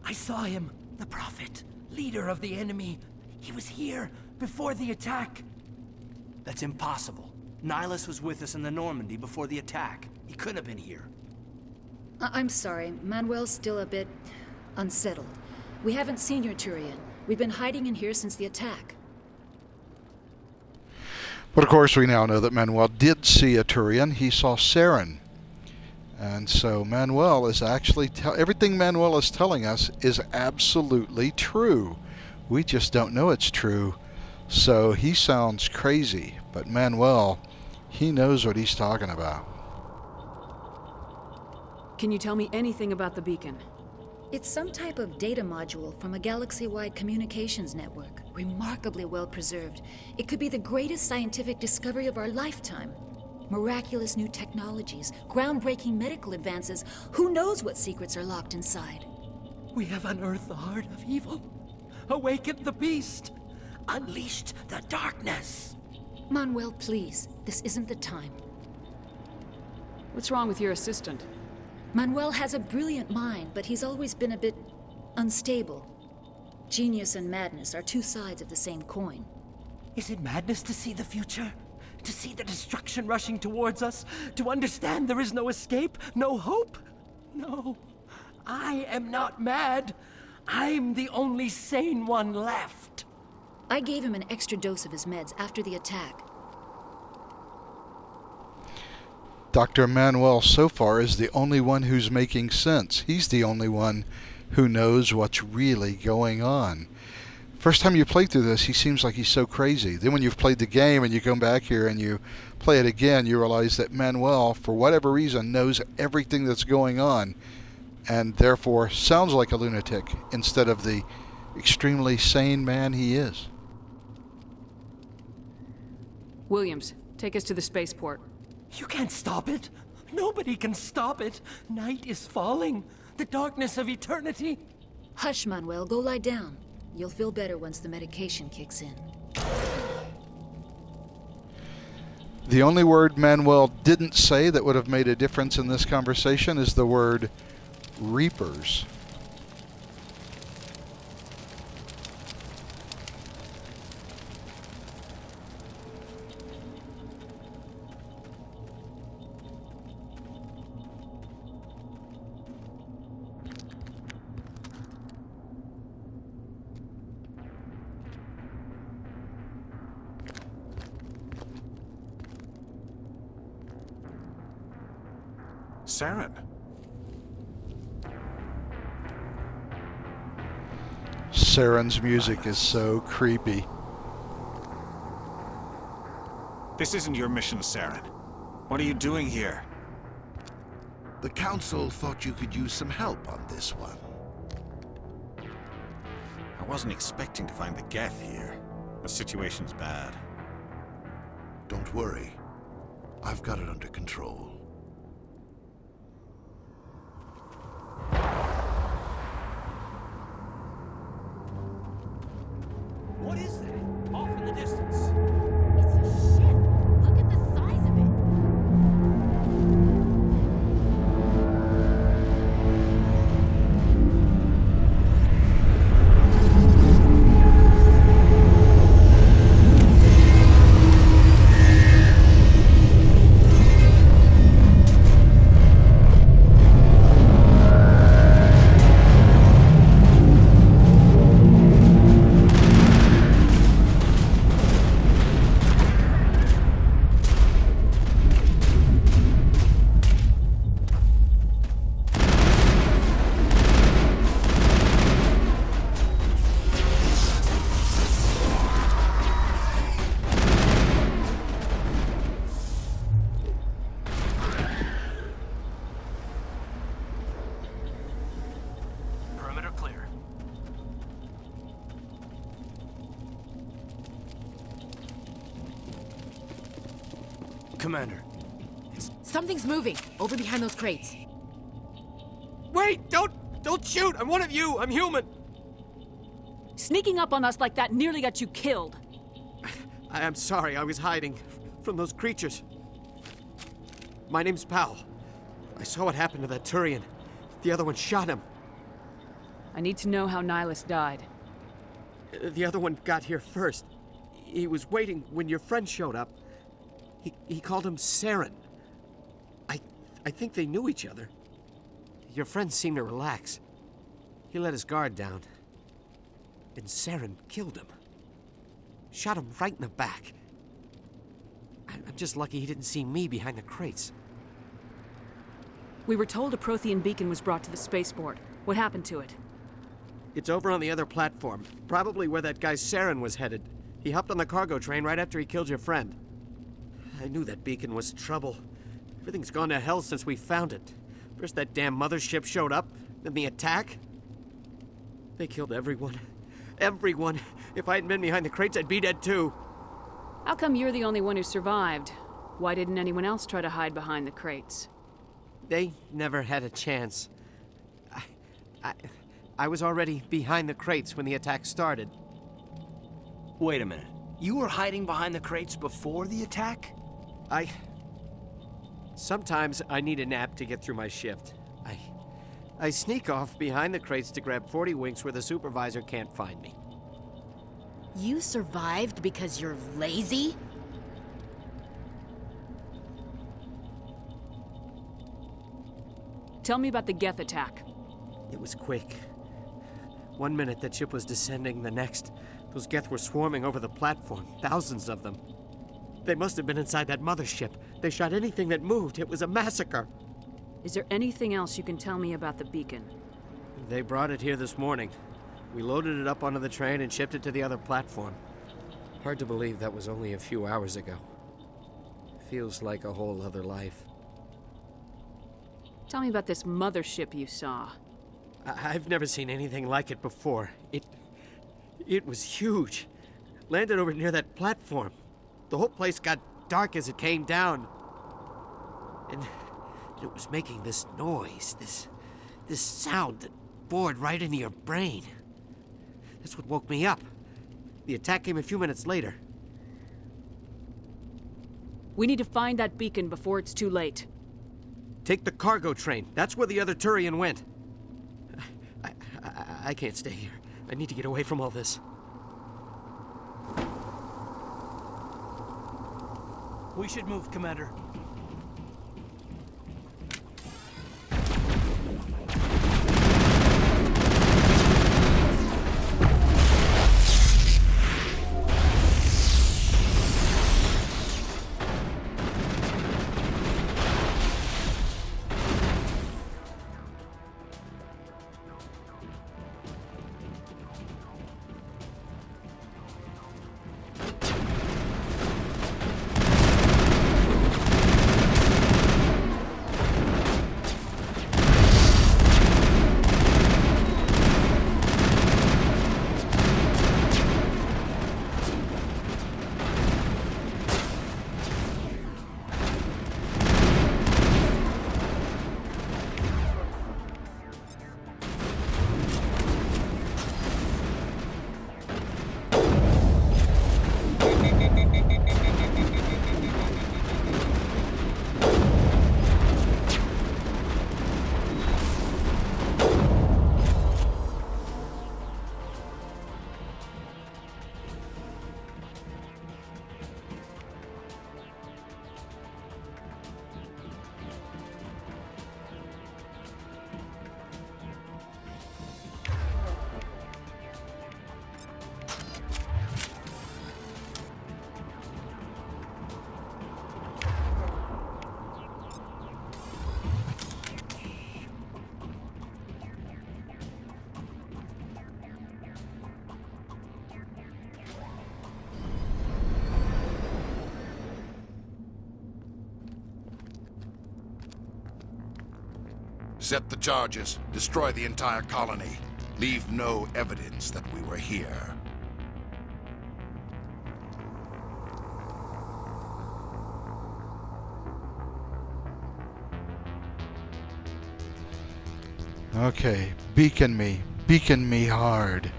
I saw him, the Prophet, leader of the enemy. He was here before the attack. That's impossible. Nihilus was with us in the Normandy before the attack. He couldn't have been here. I'm sorry. Manuel's still a bit unsettled. We haven't seen your Turian. We've been hiding in here since the attack. But of course we now know that Manuel did see a Turian. He saw Saren. And so Manuel is actually... everything Manuel is telling us is absolutely true. We just don't know it's true. So he sounds crazy. But Manuel, he knows what he's talking about. Can you tell me anything about the beacon? It's some type of data module from a galaxy-wide communications network. Remarkably well preserved. It could be the greatest scientific discovery of our lifetime. Miraculous new technologies, groundbreaking medical advances. Who knows what secrets are locked inside? We have unearthed the heart of evil, awakened the beast, unleashed the darkness. Manuel, please. This isn't the time. What's wrong with your assistant? Manuel has a brilliant mind, but he's always been a bit unstable. Genius and madness are two sides of the same coin. Is it madness to see the future? To see the destruction rushing towards us? To understand there is no escape? No hope? No. I am not mad. I'm the only sane one left. I gave him an extra dose of his meds after the attack. Dr. Manuel so far is the only one who's making sense. He's the only one who knows what's really going on. First time you play through this, he seems like he's so crazy. Then when you've played the game and you come back here and you play it again, you realize that Manuel, for whatever reason, knows everything that's going on and therefore sounds like a lunatic instead of the extremely sane man he is. Williams, take us to the spaceport. You can't stop it. Nobody can stop it. Night is falling. The darkness of eternity. Hush, Manuel. Go lie down. You'll feel better once the medication kicks in. The only word Manuel didn't say that would have made a difference in this conversation is the word Reapers. Saren. Saren's music is so creepy. This isn't your mission, Saren. What are you doing here? The Council thought you could use some help on this one. I wasn't expecting to find the Geth here. The situation's bad. Don't worry. I've got it under control. What is that? Off in the distance. It's a ship. Look at the size of it. Perimeter clear. Commander. Something's moving over behind those crates. Wait! Don't shoot! I'm one of you! I'm human! Sneaking up on us like that nearly got you killed. I am sorry, I was hiding from those creatures. My name's Powell. I saw what happened to that Turian. The other one shot him. I need to know how Nihilus died. The other one got here first. He was waiting when your friend showed up. He called him Saren. I think they knew each other. Your friend seemed to relax. He let his guard down. And Saren killed him. Shot him right in the back. I'm just lucky he didn't see me behind the crates. We were told a Prothean beacon was brought to the spaceport. What happened to it? It's over on the other platform. Probably where that guy Saren was headed. He hopped on the cargo train right after he killed your friend. I knew that beacon was trouble. Everything's gone to hell since we found it. First that damn mothership showed up, then the attack. They killed everyone. Everyone. If I hadn't been behind the crates, I'd be dead too. How come you're the only one who survived? Why didn't anyone else try to hide behind the crates? They never had a chance. I was already behind the crates when the attack started. Wait a minute. You were hiding behind the crates before the attack? Sometimes I need a nap to get through my shift. I sneak off behind the crates to grab 40 winks where the supervisor can't find me. You survived because you're lazy? Tell me about the Geth attack. It was quick. 1 minute that ship was descending, the next, those Geth were swarming over the platform, thousands of them. They must have been inside that mothership. They shot anything that moved. It was a massacre. Is there anything else you can tell me about the beacon? They brought it here this morning. We loaded it up onto the train and shipped it to the other platform. Hard to believe that was only a few hours ago. Feels like a whole other life. Tell me about this mothership you saw. I've never seen anything like it before. It was huge. Landed over near that platform. The whole place got dark as it came down. And it was making this noise, this sound that bored right into your brain. That's what woke me up. The attack came a few minutes later. We need to find that beacon before it's too late. Take the cargo train. That's where the other Turian went. I can't stay here. I need to get away from all this. We should move, Commander. Set the charges. Destroy the entire colony. Leave no evidence that we were here. Okay, beacon me hard.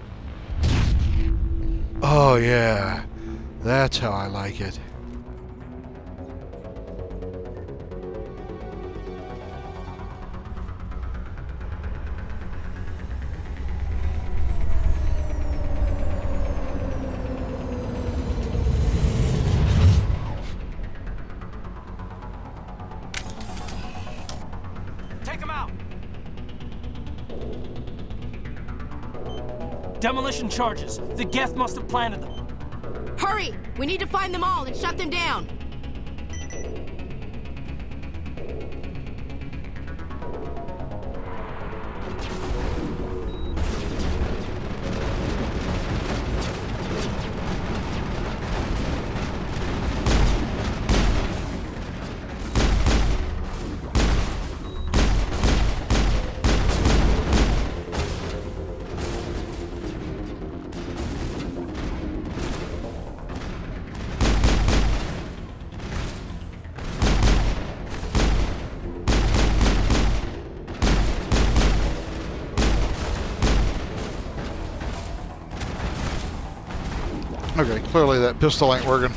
Oh yeah, that's how I like it. Take him out! Demolition charges. The Geth must have planted them. Hurry! We need to find them all and shut them down! Okay, clearly that pistol ain't working.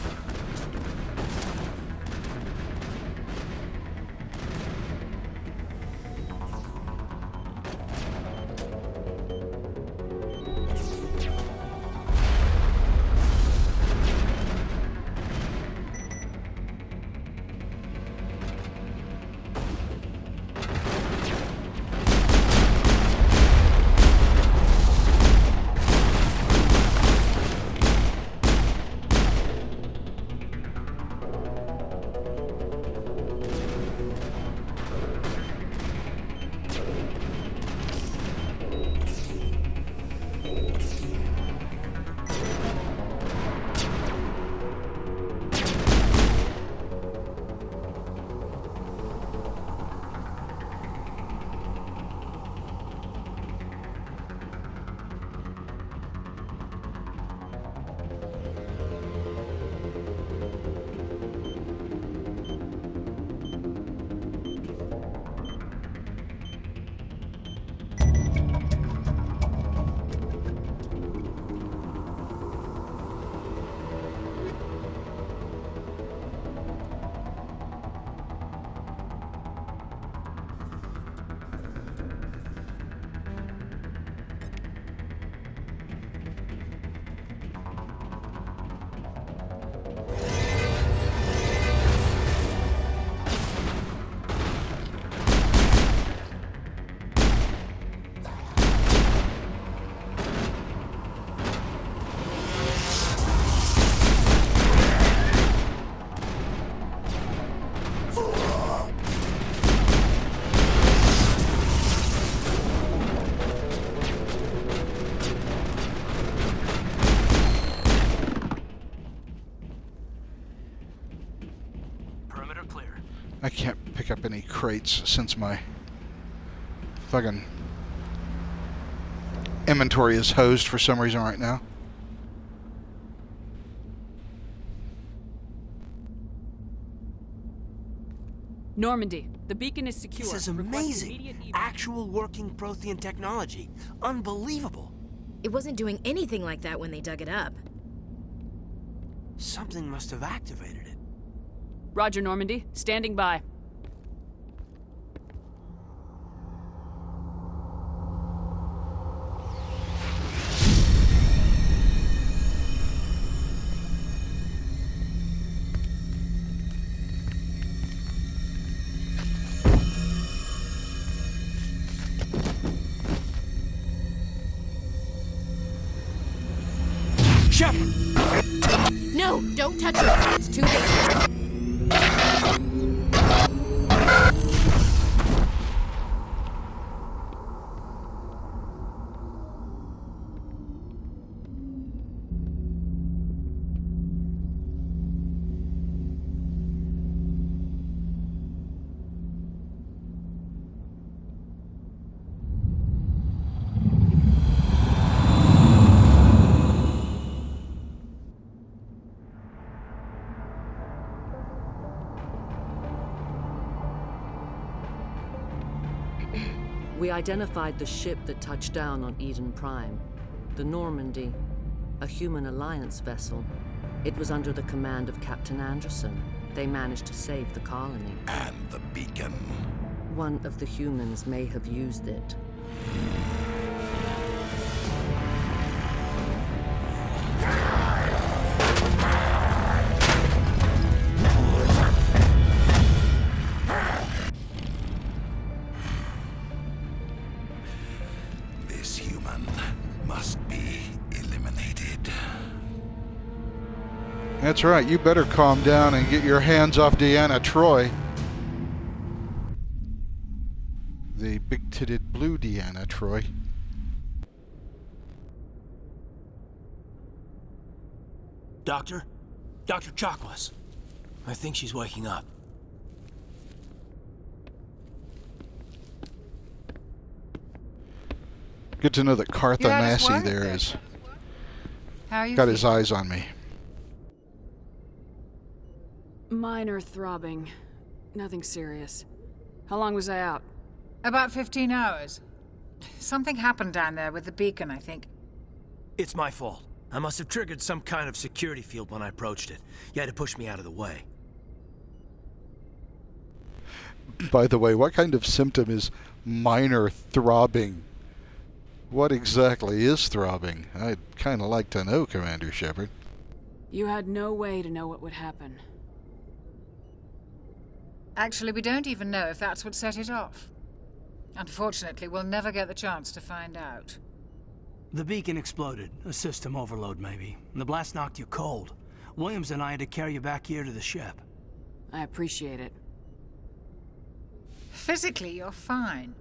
I can't pick up any crates since my fucking inventory is hosed for some reason right now. Normandy, the beacon is secure. This is amazing. Actual working Prothean technology. Unbelievable. It wasn't doing anything like that when they dug it up. Something must have activated it. Roger, Normandy. Standing by. No, don't touch her. It's too dangerous. We identified the ship that touched down on Eden Prime. The Normandy, a human alliance vessel. It was under the command of Captain Anderson. They managed to save the colony. And the beacon. One of the humans may have used it. This human must be eliminated. That's right, you better calm down and get your hands off Deanna Troi. The big-titted blue Deanna Troi. Doctor? Dr. Chakwas. I think she's waking up. Good to know that Cartha Massey there is got his eyes on me. Minor throbbing. Nothing serious. How long was I out? About 15 hours. Something happened down there with the beacon, I think. It's my fault. I must have triggered some kind of security field when I approached it. You had to push me out of the way. By the way, what kind of symptom is minor throbbing? What exactly is throbbing? I'd kind of like to know, Commander Shepard. You had no way to know what would happen. Actually, we don't even know if that's what set it off. Unfortunately, we'll never get the chance to find out. The beacon exploded. A system overload, maybe. The blast knocked you cold. Williams and I had to carry you back here to the ship. I appreciate it. Physically, you're fine.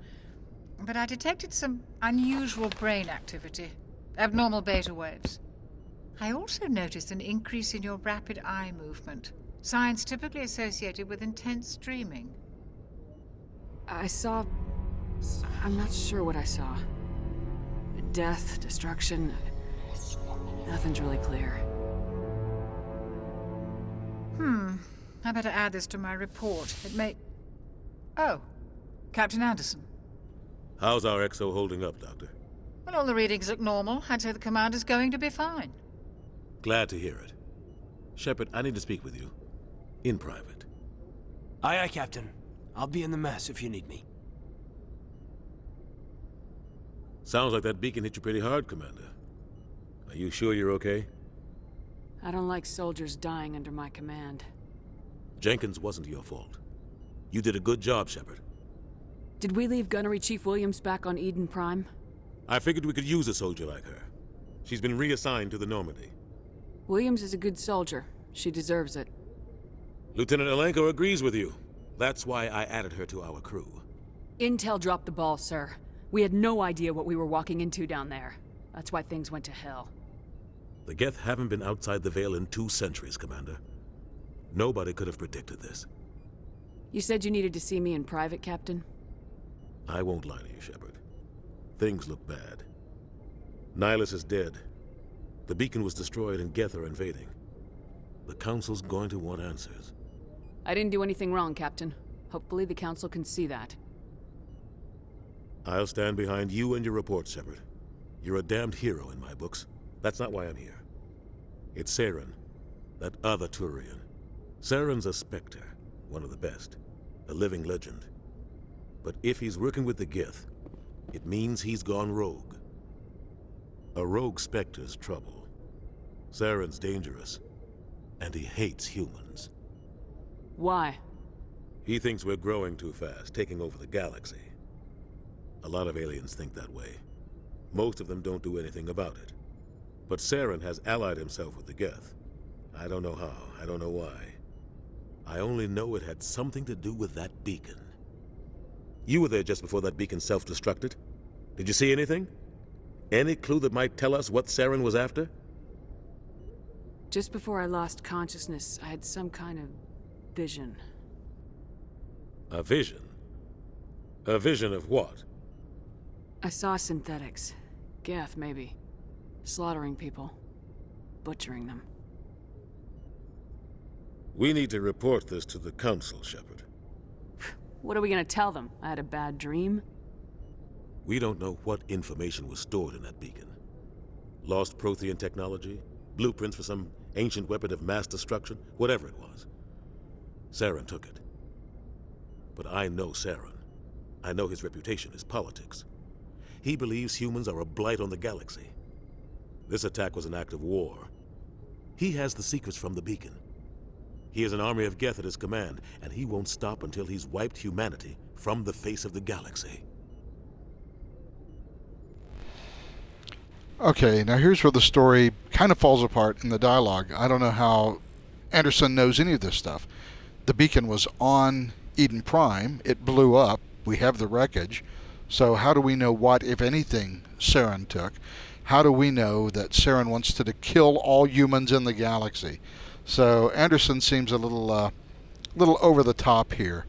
But I detected some unusual brain activity. Abnormal beta waves. I also noticed an increase in your rapid eye movement. Signs typically associated with intense dreaming. I saw... I'm not sure what I saw. Death, destruction... Nothing's really clear. I better add this to my report. It may... Oh, Captain Anderson. How's our XO holding up, Doctor? Well, all the readings look normal. I'd say the commander's going to be fine. Glad to hear it. Shepard, I need to speak with you. In private. Aye, aye, Captain. I'll be in the mess if you need me. Sounds like that beacon hit you pretty hard, Commander. Are you sure you're okay? I don't like soldiers dying under my command. Jenkins wasn't your fault. You did a good job, Shepard. Did we leave Gunnery Chief Williams back on Eden Prime? I figured we could use a soldier like her. She's been reassigned to the Normandy. Williams is a good soldier. She deserves it. Lieutenant Alenko agrees with you. That's why I added her to our crew. Intel dropped the ball, sir. We had no idea what we were walking into down there. That's why things went to hell. The Geth haven't been outside the Veil in 2 centuries, Commander. Nobody could have predicted this. You said you needed to see me in private, Captain? I won't lie to you, Shepard. Things look bad. Nihilus is dead. The beacon was destroyed and Geth are invading. The Council's going to want answers. I didn't do anything wrong, Captain. Hopefully the Council can see that. I'll stand behind you and your report, Shepard. You're a damned hero in my books. That's not why I'm here. It's Saren, that other Turian. Saren's a Spectre, one of the best, a living legend. But if he's working with the Geth, it means he's gone rogue. A rogue Spectre's trouble. Saren's dangerous, and he hates humans. Why? He thinks we're growing too fast, taking over the galaxy. A lot of aliens think that way. Most of them don't do anything about it. But Saren has allied himself with the Geth. I don't know how, I don't know why. I only know it had something to do with that beacon. You were there just before that beacon self-destructed. Did you see anything? Any clue that might tell us what Saren was after? Just before I lost consciousness, I had some kind of vision. A vision? A vision of what? I saw synthetics. Geth, maybe. Slaughtering people. Butchering them. We need to report this to the Council, Shepard. What are we gonna tell them? I had a bad dream? We don't know what information was stored in that beacon. Lost Prothean technology, blueprints for some ancient weapon of mass destruction, whatever it was. Saren took it. But I know Saren. I know his reputation is politics. He believes humans are a blight on the galaxy. This attack was an act of war. He has the secrets from the beacon. He has an army of Geth at his command, and he won't stop until he's wiped humanity from the face of the galaxy. Okay, now here's where the story kind of falls apart in the dialogue. I don't know how Anderson knows any of this stuff. The beacon was on Eden Prime. It blew up. We have the wreckage. So how do we know what, if anything, Saren took? How do we know that Saren wants to kill all humans in the galaxy? So Anderson seems a little over the top here.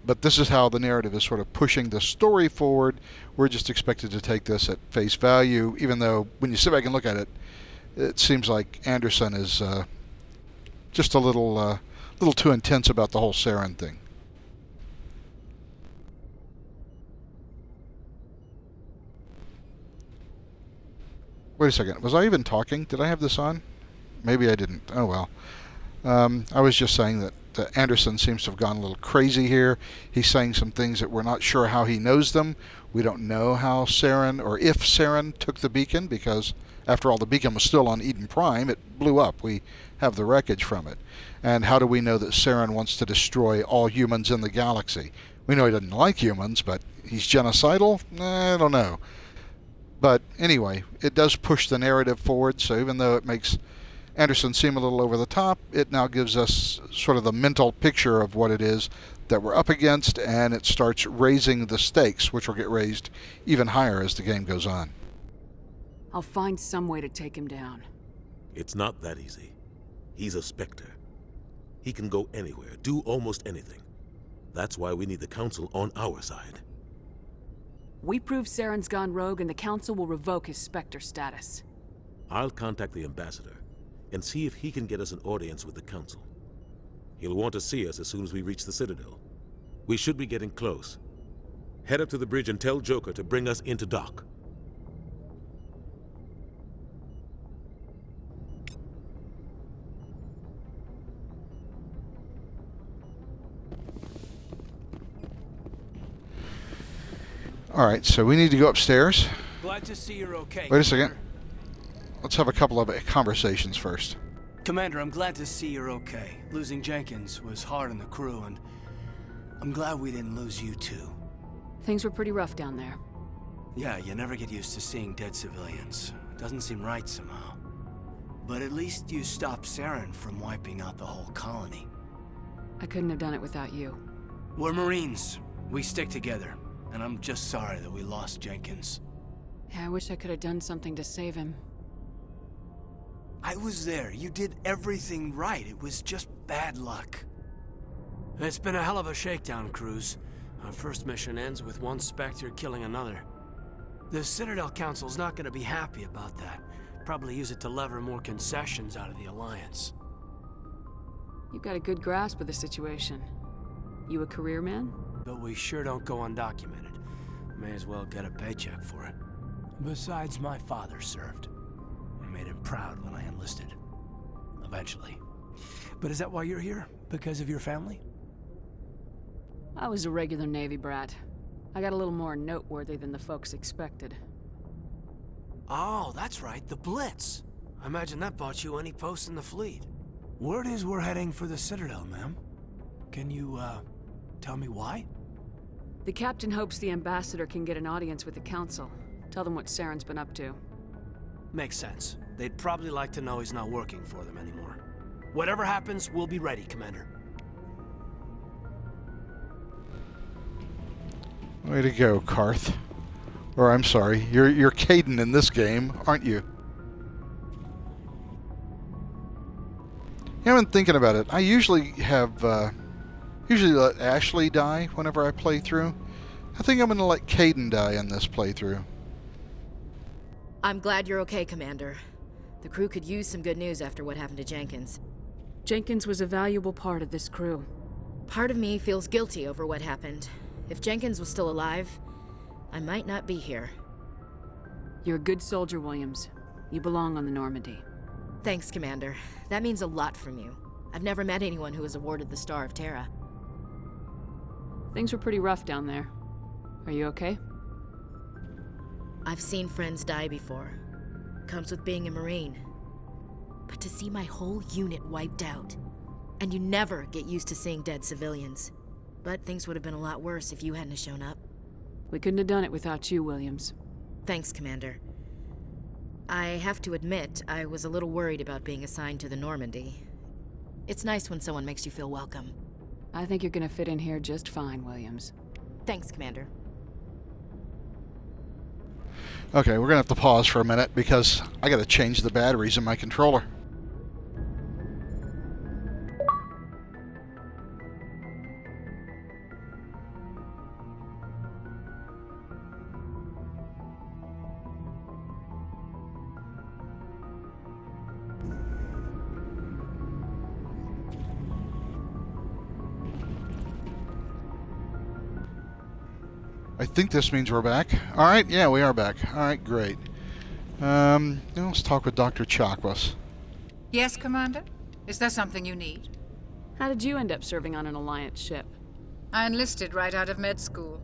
But this is how the narrative is sort of pushing the story forward. We're just expected to take this at face value, even though when you sit back and look at it, it seems like Anderson is just a little too intense about the whole Saren thing. Wait a second. Was I even talking? Did I have this on? Maybe I didn't. Oh well. I was just saying that Anderson seems to have gone a little crazy here. He's saying some things that we're not sure how he knows them. We don't know how Saren, or if Saren took the beacon, because after all, the beacon was still on Eden Prime. It blew up. We have the wreckage from it. And how do we know that Saren wants to destroy all humans in the galaxy? We know he doesn't like humans, but he's genocidal? I don't know. But anyway, it does push the narrative forward, so even though it makes Anderson seem a little over the top, it now gives us sort of the mental picture of what it is that we're up against, and it starts raising the stakes, which will get raised even higher as the game goes on. I'll find some way to take him down. It's not that easy. He's a Spectre. He can go anywhere, do almost anything. That's why we need the Council on our side. We prove Saren's gone rogue, and the Council will revoke his Spectre status. I'll contact the Ambassador and see if he can get us an audience with the Council. He'll want to see us as soon as we reach the Citadel. We should be getting close. Head up to the bridge and tell Joker to bring us into dock. Alright, so we need to go upstairs. Glad to see you're okay. Wait a second. Let's have a couple of conversations first. Commander, I'm glad to see you're okay. Losing Jenkins was hard on the crew, and I'm glad we didn't lose you too. Things were pretty rough down there. Yeah, you never get used to seeing dead civilians. It doesn't seem right somehow. But at least you stopped Saren from wiping out the whole colony. I couldn't have done it without you. We're Marines. We stick together. And I'm just sorry that we lost Jenkins. Yeah, I wish I could have done something to save him. I was there. You did everything right. It was just bad luck. It's been a hell of a shakedown, Cruz. Our first mission ends with one Spectre killing another. The Citadel Council's not going to be happy about that. Probably use it to lever more concessions out of the Alliance. You've got a good grasp of the situation. You a career man? But we sure don't go undocumented. May as well get a paycheck for it. Besides, my father served. I made him proud when I enlisted. Eventually. But is that why you're here? Because of your family? I was a regular Navy brat. I got a little more noteworthy than the folks expected. Oh, that's right, the Blitz. I imagine that bought you any post in the fleet. Word is we're heading for the Citadel, ma'am. Can you, tell me why? The captain hopes the Ambassador can get an audience with the Council. Tell them what Saren's been up to. Makes sense. They'd probably like to know he's not working for them anymore. Whatever happens, we'll be ready, Commander. Way to go, Carth. Or I'm sorry, you're Kaidan in this game, aren't you? Yeah, I've been thinking about it. I usually have, usually let Ashley die whenever I play through. I think I'm going to let Kaidan die in this playthrough. I'm glad you're okay, Commander. The crew could use some good news after what happened to Jenkins. Jenkins was a valuable part of this crew. Part of me feels guilty over what happened. If Jenkins was still alive, I might not be here. You're a good soldier, Williams. You belong on the Normandy. Thanks, Commander. That means a lot from you. I've never met anyone who was awarded the Star of Terra. Things were pretty rough down there. Are you okay? I've seen friends die before. Comes with being a Marine. But to see my whole unit wiped out, and you never get used to seeing dead civilians. But things would have been a lot worse if you hadn't shown up. We couldn't have done it without you, Williams. Thanks, Commander. I have to admit, I was a little worried about being assigned to the Normandy. It's nice when someone makes you feel welcome. I think you're gonna fit in here just fine, Williams. Thanks, Commander. Okay, we're gonna have to pause for a minute because I gotta change the batteries in my controller. I think this means we're back. Alright, yeah, we are back. Alright, great. Now let's talk with Dr. Chakwas. Yes, Commander? Is there something you need? How did you end up serving on an Alliance ship? I enlisted right out of med school.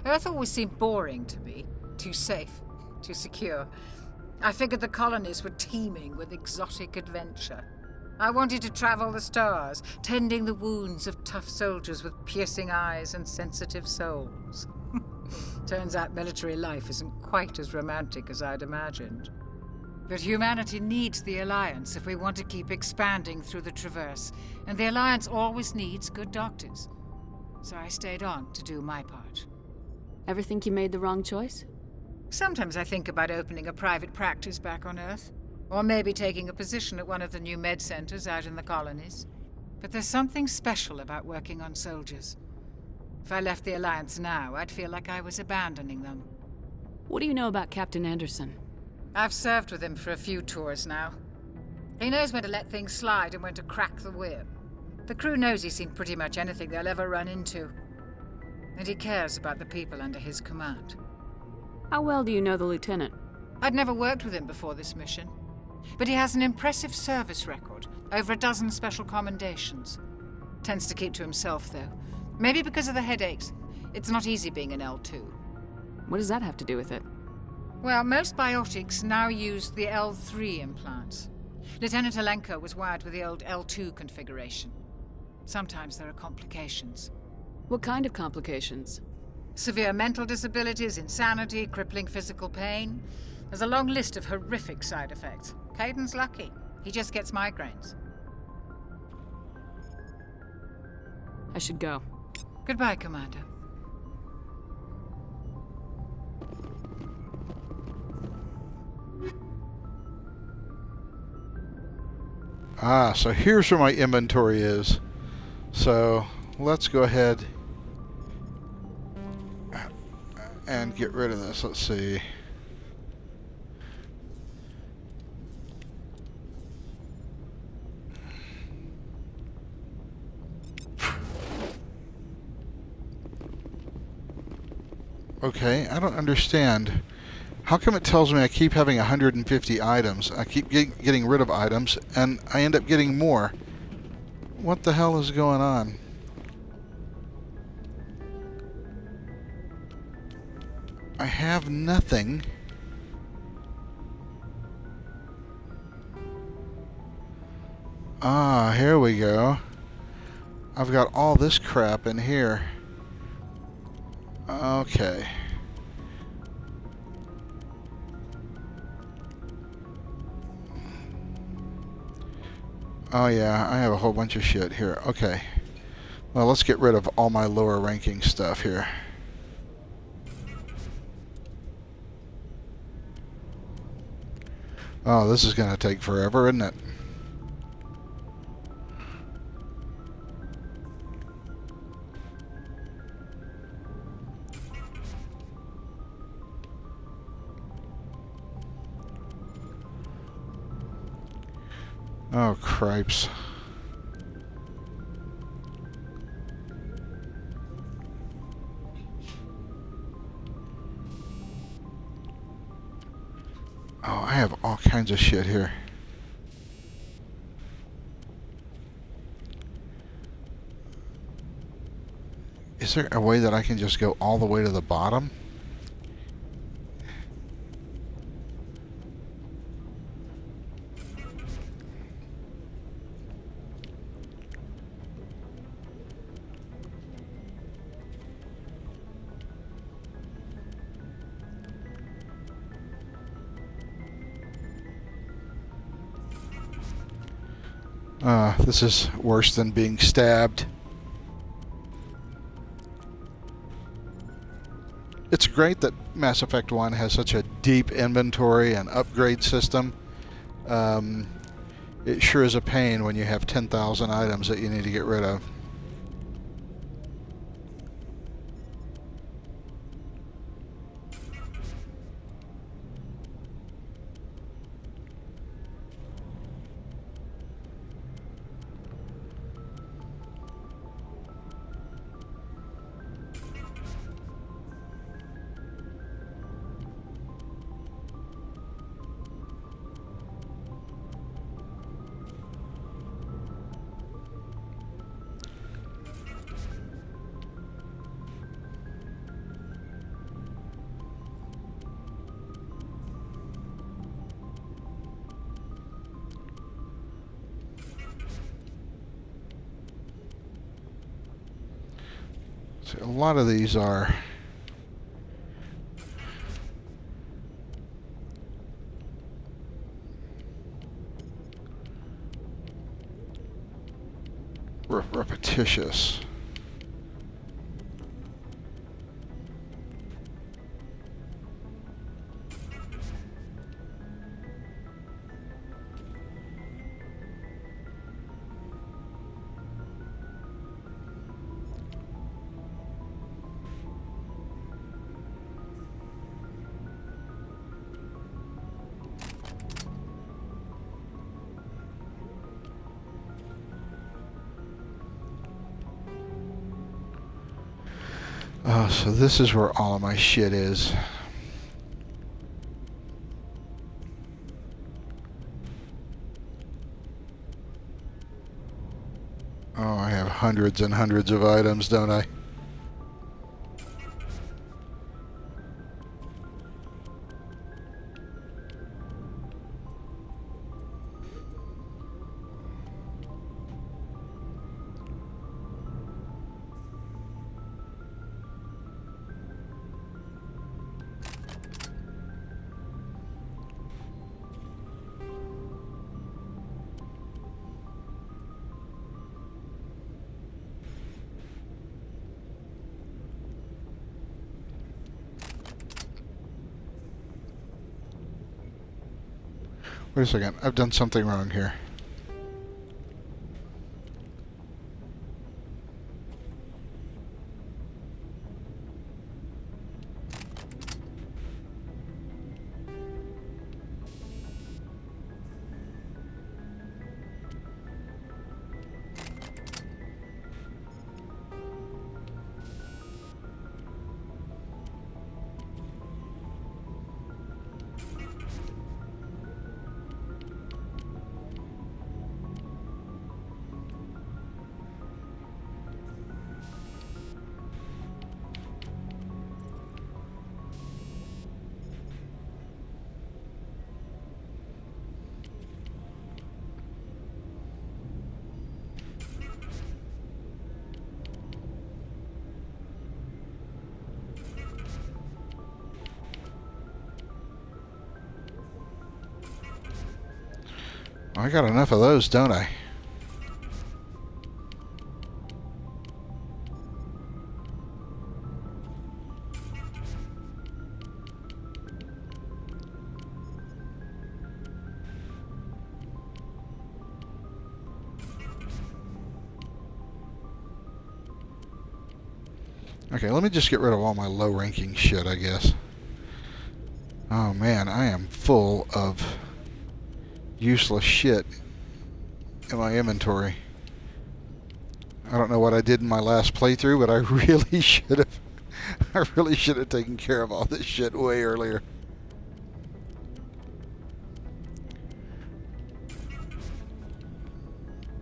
Earth always seemed boring to me. Too safe, too secure. I figured the colonies were teeming with exotic adventure. I wanted to travel the stars, tending the wounds of tough soldiers with piercing eyes and sensitive souls. Turns out military life isn't quite as romantic as I'd imagined. But humanity needs the Alliance if we want to keep expanding through the Traverse, and the Alliance always needs good doctors. So I stayed on to do my part. Ever think you made the wrong choice? Sometimes I think about opening a private practice back on Earth. Or maybe taking a position at one of the new med centers out in the colonies. But there's something special about working on soldiers. If I left the Alliance now, I'd feel like I was abandoning them. What do you know about Captain Anderson? I've served with him for a few tours now. He knows when to let things slide and when to crack the whip. The crew knows he's seen pretty much anything they'll ever run into. And he cares about the people under his command. How well do you know the lieutenant? I'd never worked with him before this mission. But he has an impressive service record, over a dozen special commendations. Tends to keep to himself, though. Maybe because of the headaches. It's not easy being an L2. What does that have to do with it? Well, most biotics now use the L3 implants. Lieutenant Alenko was wired with the old L2 configuration. Sometimes there are complications. What kind of complications? Severe mental disabilities, insanity, crippling physical pain. There's a long list of horrific side effects. Kaiden's lucky. He just gets migraines. I should go. Goodbye, Commander. Ah, so here's where my inventory is. So let's go ahead and get rid of this. Let's see. Okay, I don't understand. How come it tells me I keep having 150 items? I keep getting rid of items, and I end up getting more. What the hell is going on? I have nothing. Ah, here we go. I've got all this crap in here. Okay. Oh yeah, I have a whole bunch of shit here. Okay. Well, let's get rid of all my lower ranking stuff here. Oh, this is going to take forever, isn't it? Oh, cripes. I have all kinds of shit here. Is there a way that I can just go all the way to the bottom? This is worse than being stabbed. It's great that Mass Effect 1 has such a deep inventory and upgrade system. It sure is a pain when you have 10,000 items that you need to get rid of. So a lot of these are repetitious. So this is where all of my shit is. Oh, I have hundreds and hundreds of items, don't I? Wait a second, I've done something wrong here. I got enough of those, don't I? Okay, let me just get rid of all my low-ranking shit, I guess. Oh man, I am full of useless shit in my inventory. I don't know what I did in my last playthrough, but I really should have taken care of all this shit way earlier.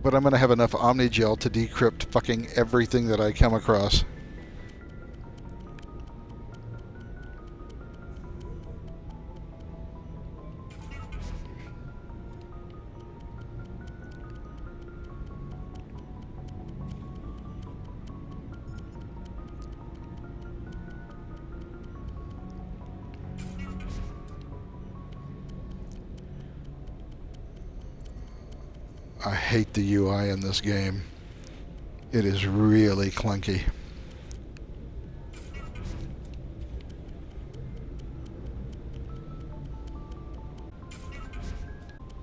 But I'm going to have enough Omnigel to decrypt fucking everything that I come across. I hate the UI in this game. It is really clunky.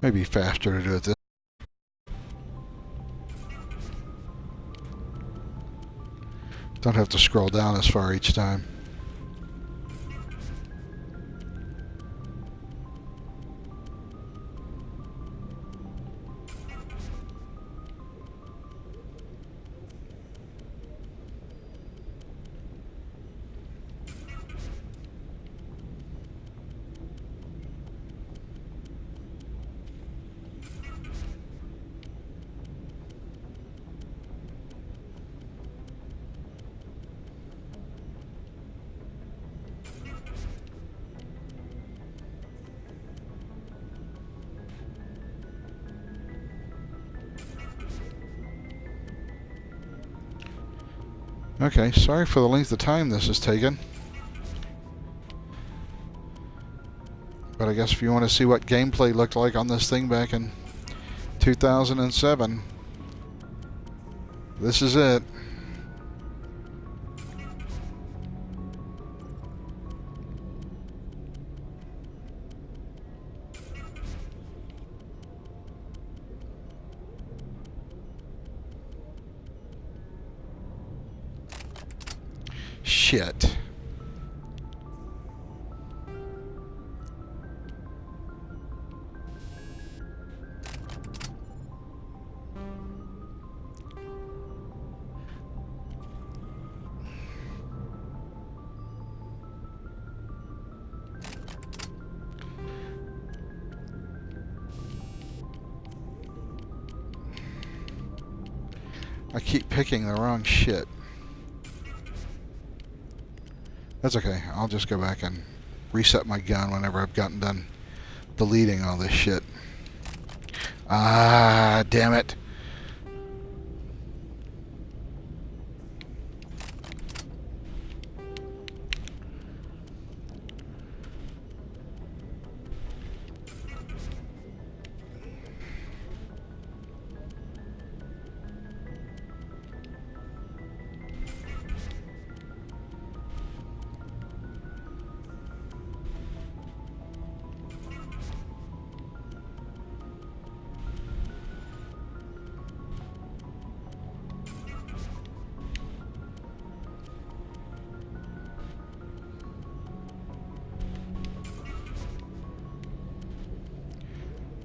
Maybe faster to do it this. Don't have to scroll down as far each time. Okay, sorry for the length of time this has taken. But I guess if you want to see what gameplay looked like on this thing back in 2007, this is it. Shit. I keep picking the wrong shit. That's okay. I'll just go back and reset my gun whenever I've gotten done deleting all this shit. Ah, damn it.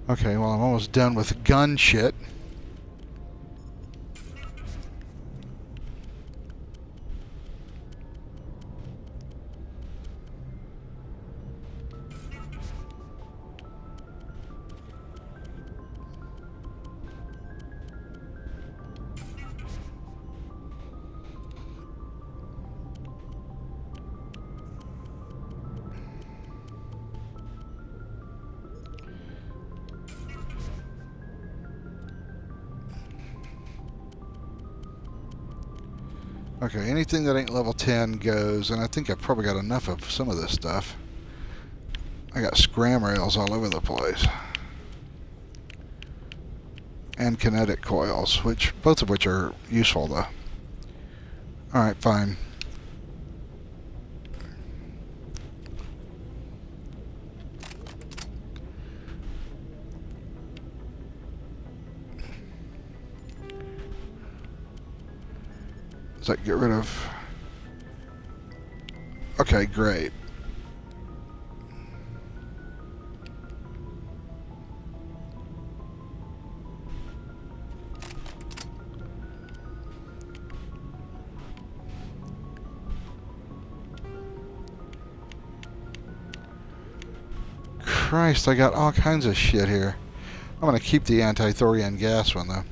Okay, well, I'm almost done with gun shit. Okay, anything that ain't level 10 goes, and I think I've probably got enough of some of this stuff. I got scram rails all over the place. And kinetic coils, both of which are useful though. Alright, fine. Does that get rid of... Okay, great. Christ, I got all kinds of shit here. I'm gonna keep the anti-thorium gas one though.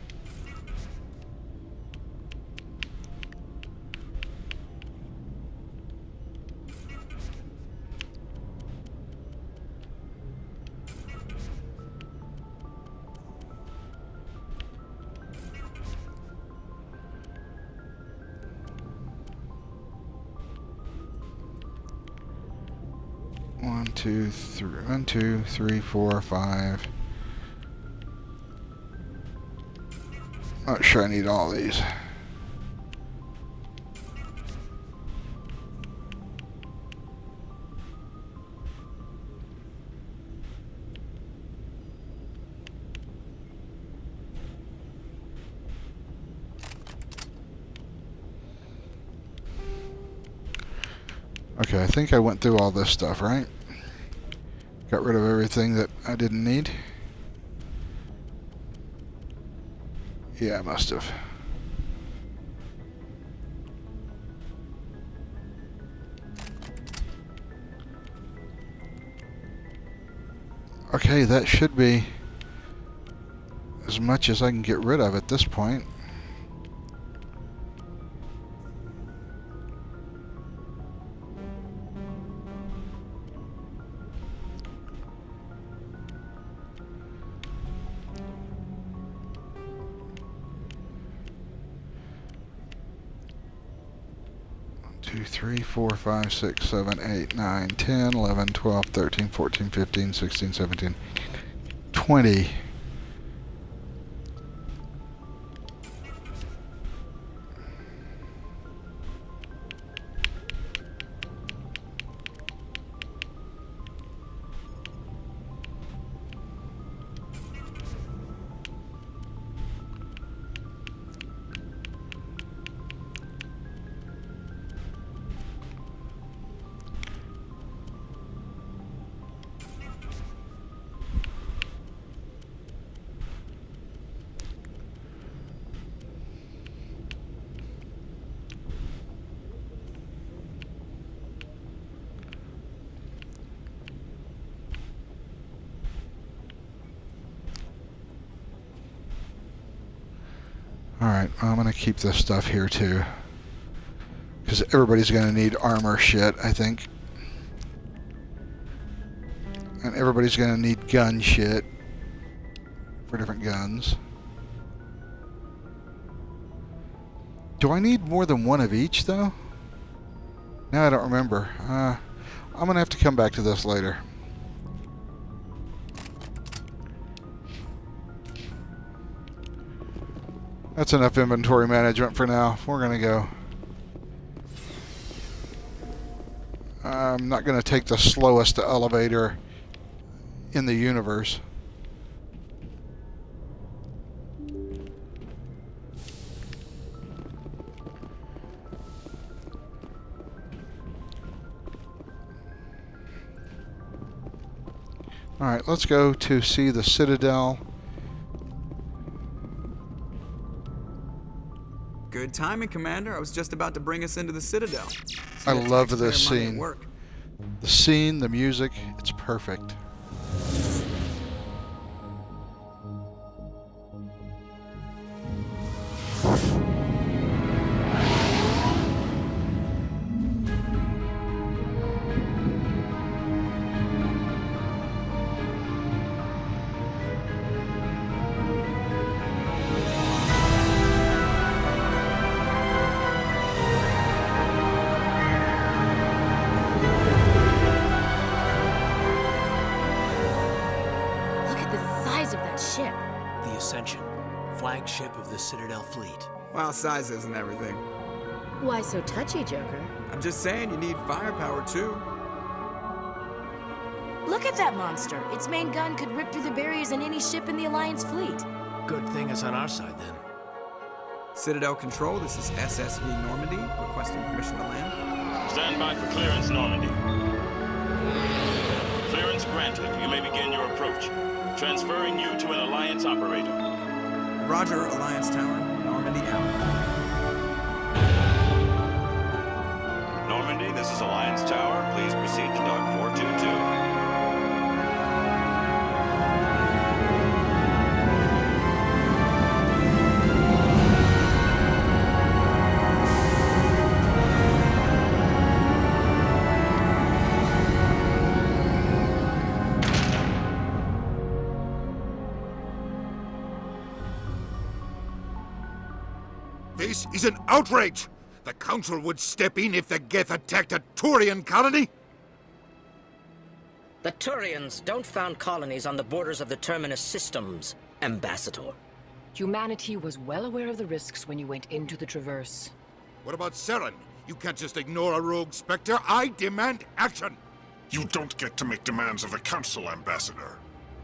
2, 3, 1, 2, 3, 4, 5. Not sure I need all these. Okay, I think I went through all this stuff, right? Got rid of everything that I didn't need. Yeah, I must have. Okay, that should be as much as I can get rid of at this point. Two, 3, 4, 5, 6, 7, 8, 9, 10, 11, 12, 13, 14, 15, 16, 17, 20. Alright, I'm going to keep this stuff here too. Because everybody's going to need armor shit, I think. And everybody's going to need gun shit. For different guns. Do I need more than one of each though? Now I don't remember. I'm going to have to come back to this later. That's enough inventory management for now. We're going to go. I'm not going to take the slowest elevator in the universe. Alright, let's go to see the Citadel. Good timing, Commander. I was just about to bring us into the Citadel. I love this scene. The scene, the music, it's perfect. Flagship of the Citadel fleet. Well, size isn't everything. Why so touchy, Joker? I'm just saying you need firepower too. Look at that monster. Its main gun could rip through the barriers in any ship in the Alliance fleet. Good thing it's on our side then. Citadel Control, this is SSV Normandy, requesting permission to land. Stand by for clearance, Normandy. Clearance granted. You may begin your approach. Transferring you to an Alliance operator. Roger, Alliance Tower. Normandy out. Normandy, this is Alliance Tower. Please proceed to Dock 422. This is an outrage! The Council would step in if the Geth attacked a Turian colony? The Turians don't found colonies on the borders of the Terminus systems, Ambassador. Humanity was well aware of the risks when you went into the Traverse. What about Saren? You can't just ignore a rogue Spectre. I demand action! You don't get to make demands of the Council, Ambassador.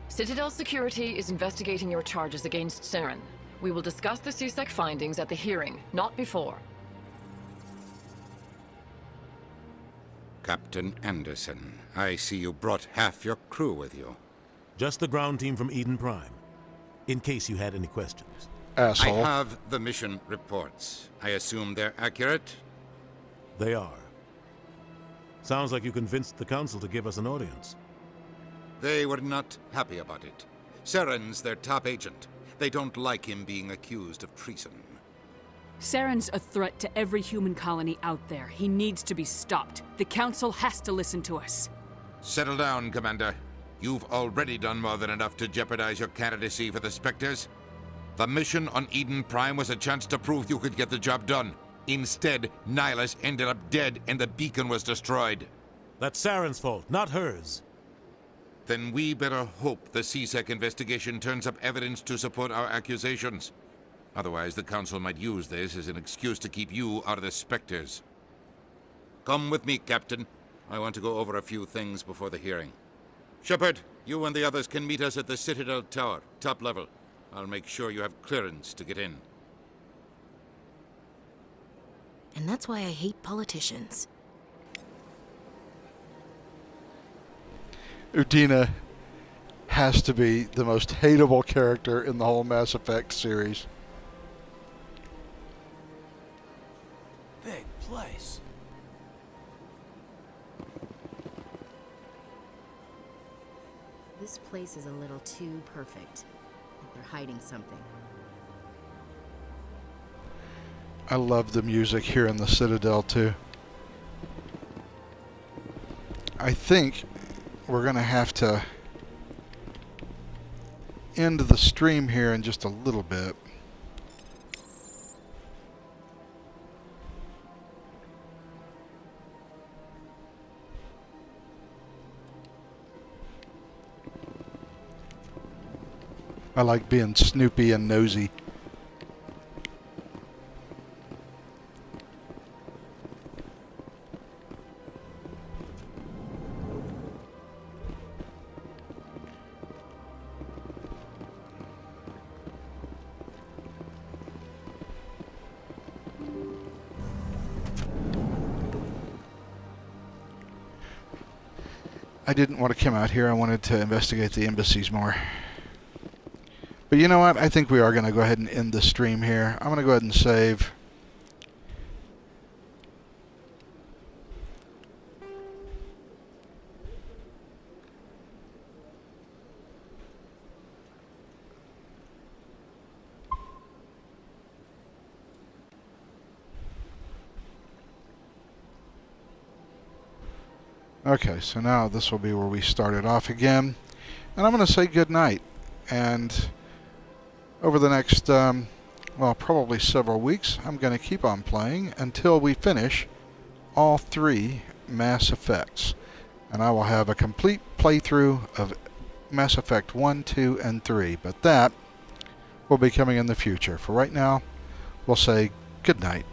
Citadel Security is investigating your charges against Saren. We will discuss the CSEC findings at the hearing, not before. Captain Anderson, I see you brought half your crew with you. Just the ground team from Eden Prime, in case you had any questions. Asshole. I have the mission reports. I assume they're accurate? They are. Sounds like you convinced the Council to give us an audience. They were not happy about it. Saren's their top agent. They don't like him being accused of treason. Saren's a threat to every human colony out there. He needs to be stopped. The Council has to listen to us. Settle down, Commander. You've already done more than enough to jeopardize your candidacy for the Spectres. The mission on Eden Prime was a chance to prove you could get the job done. Instead, Nihilus ended up dead and the beacon was destroyed. That's Saren's fault, not hers. Then we better hope the CSEC investigation turns up evidence to support our accusations. Otherwise, the Council might use this as an excuse to keep you out of the Spectres. Come with me, Captain. I want to go over a few things before the hearing. Shepard, you and the others can meet us at the Citadel Tower, top level. I'll make sure you have clearance to get in. And that's why I hate politicians. Udina has to be the most hateable character in the whole Mass Effect series. Big place. This place is a little too perfect. Like they're hiding something. I love the music here in the Citadel too. I think we're gonna have to end the stream here in just a little bit. I like being snoopy and nosy. I didn't want to come out here. I wanted to investigate the embassies more. But you know what? I think we are going to go ahead and end the stream here. I'm going to go ahead and save. Okay, so now this will be where we started off again. And I'm going to say good night. And over the next, well, probably several weeks, I'm going to keep on playing until we finish all 3 Mass Effects. And I will have a complete playthrough of Mass Effect 1, 2, and 3. But that will be coming in the future. For right now, we'll say good night.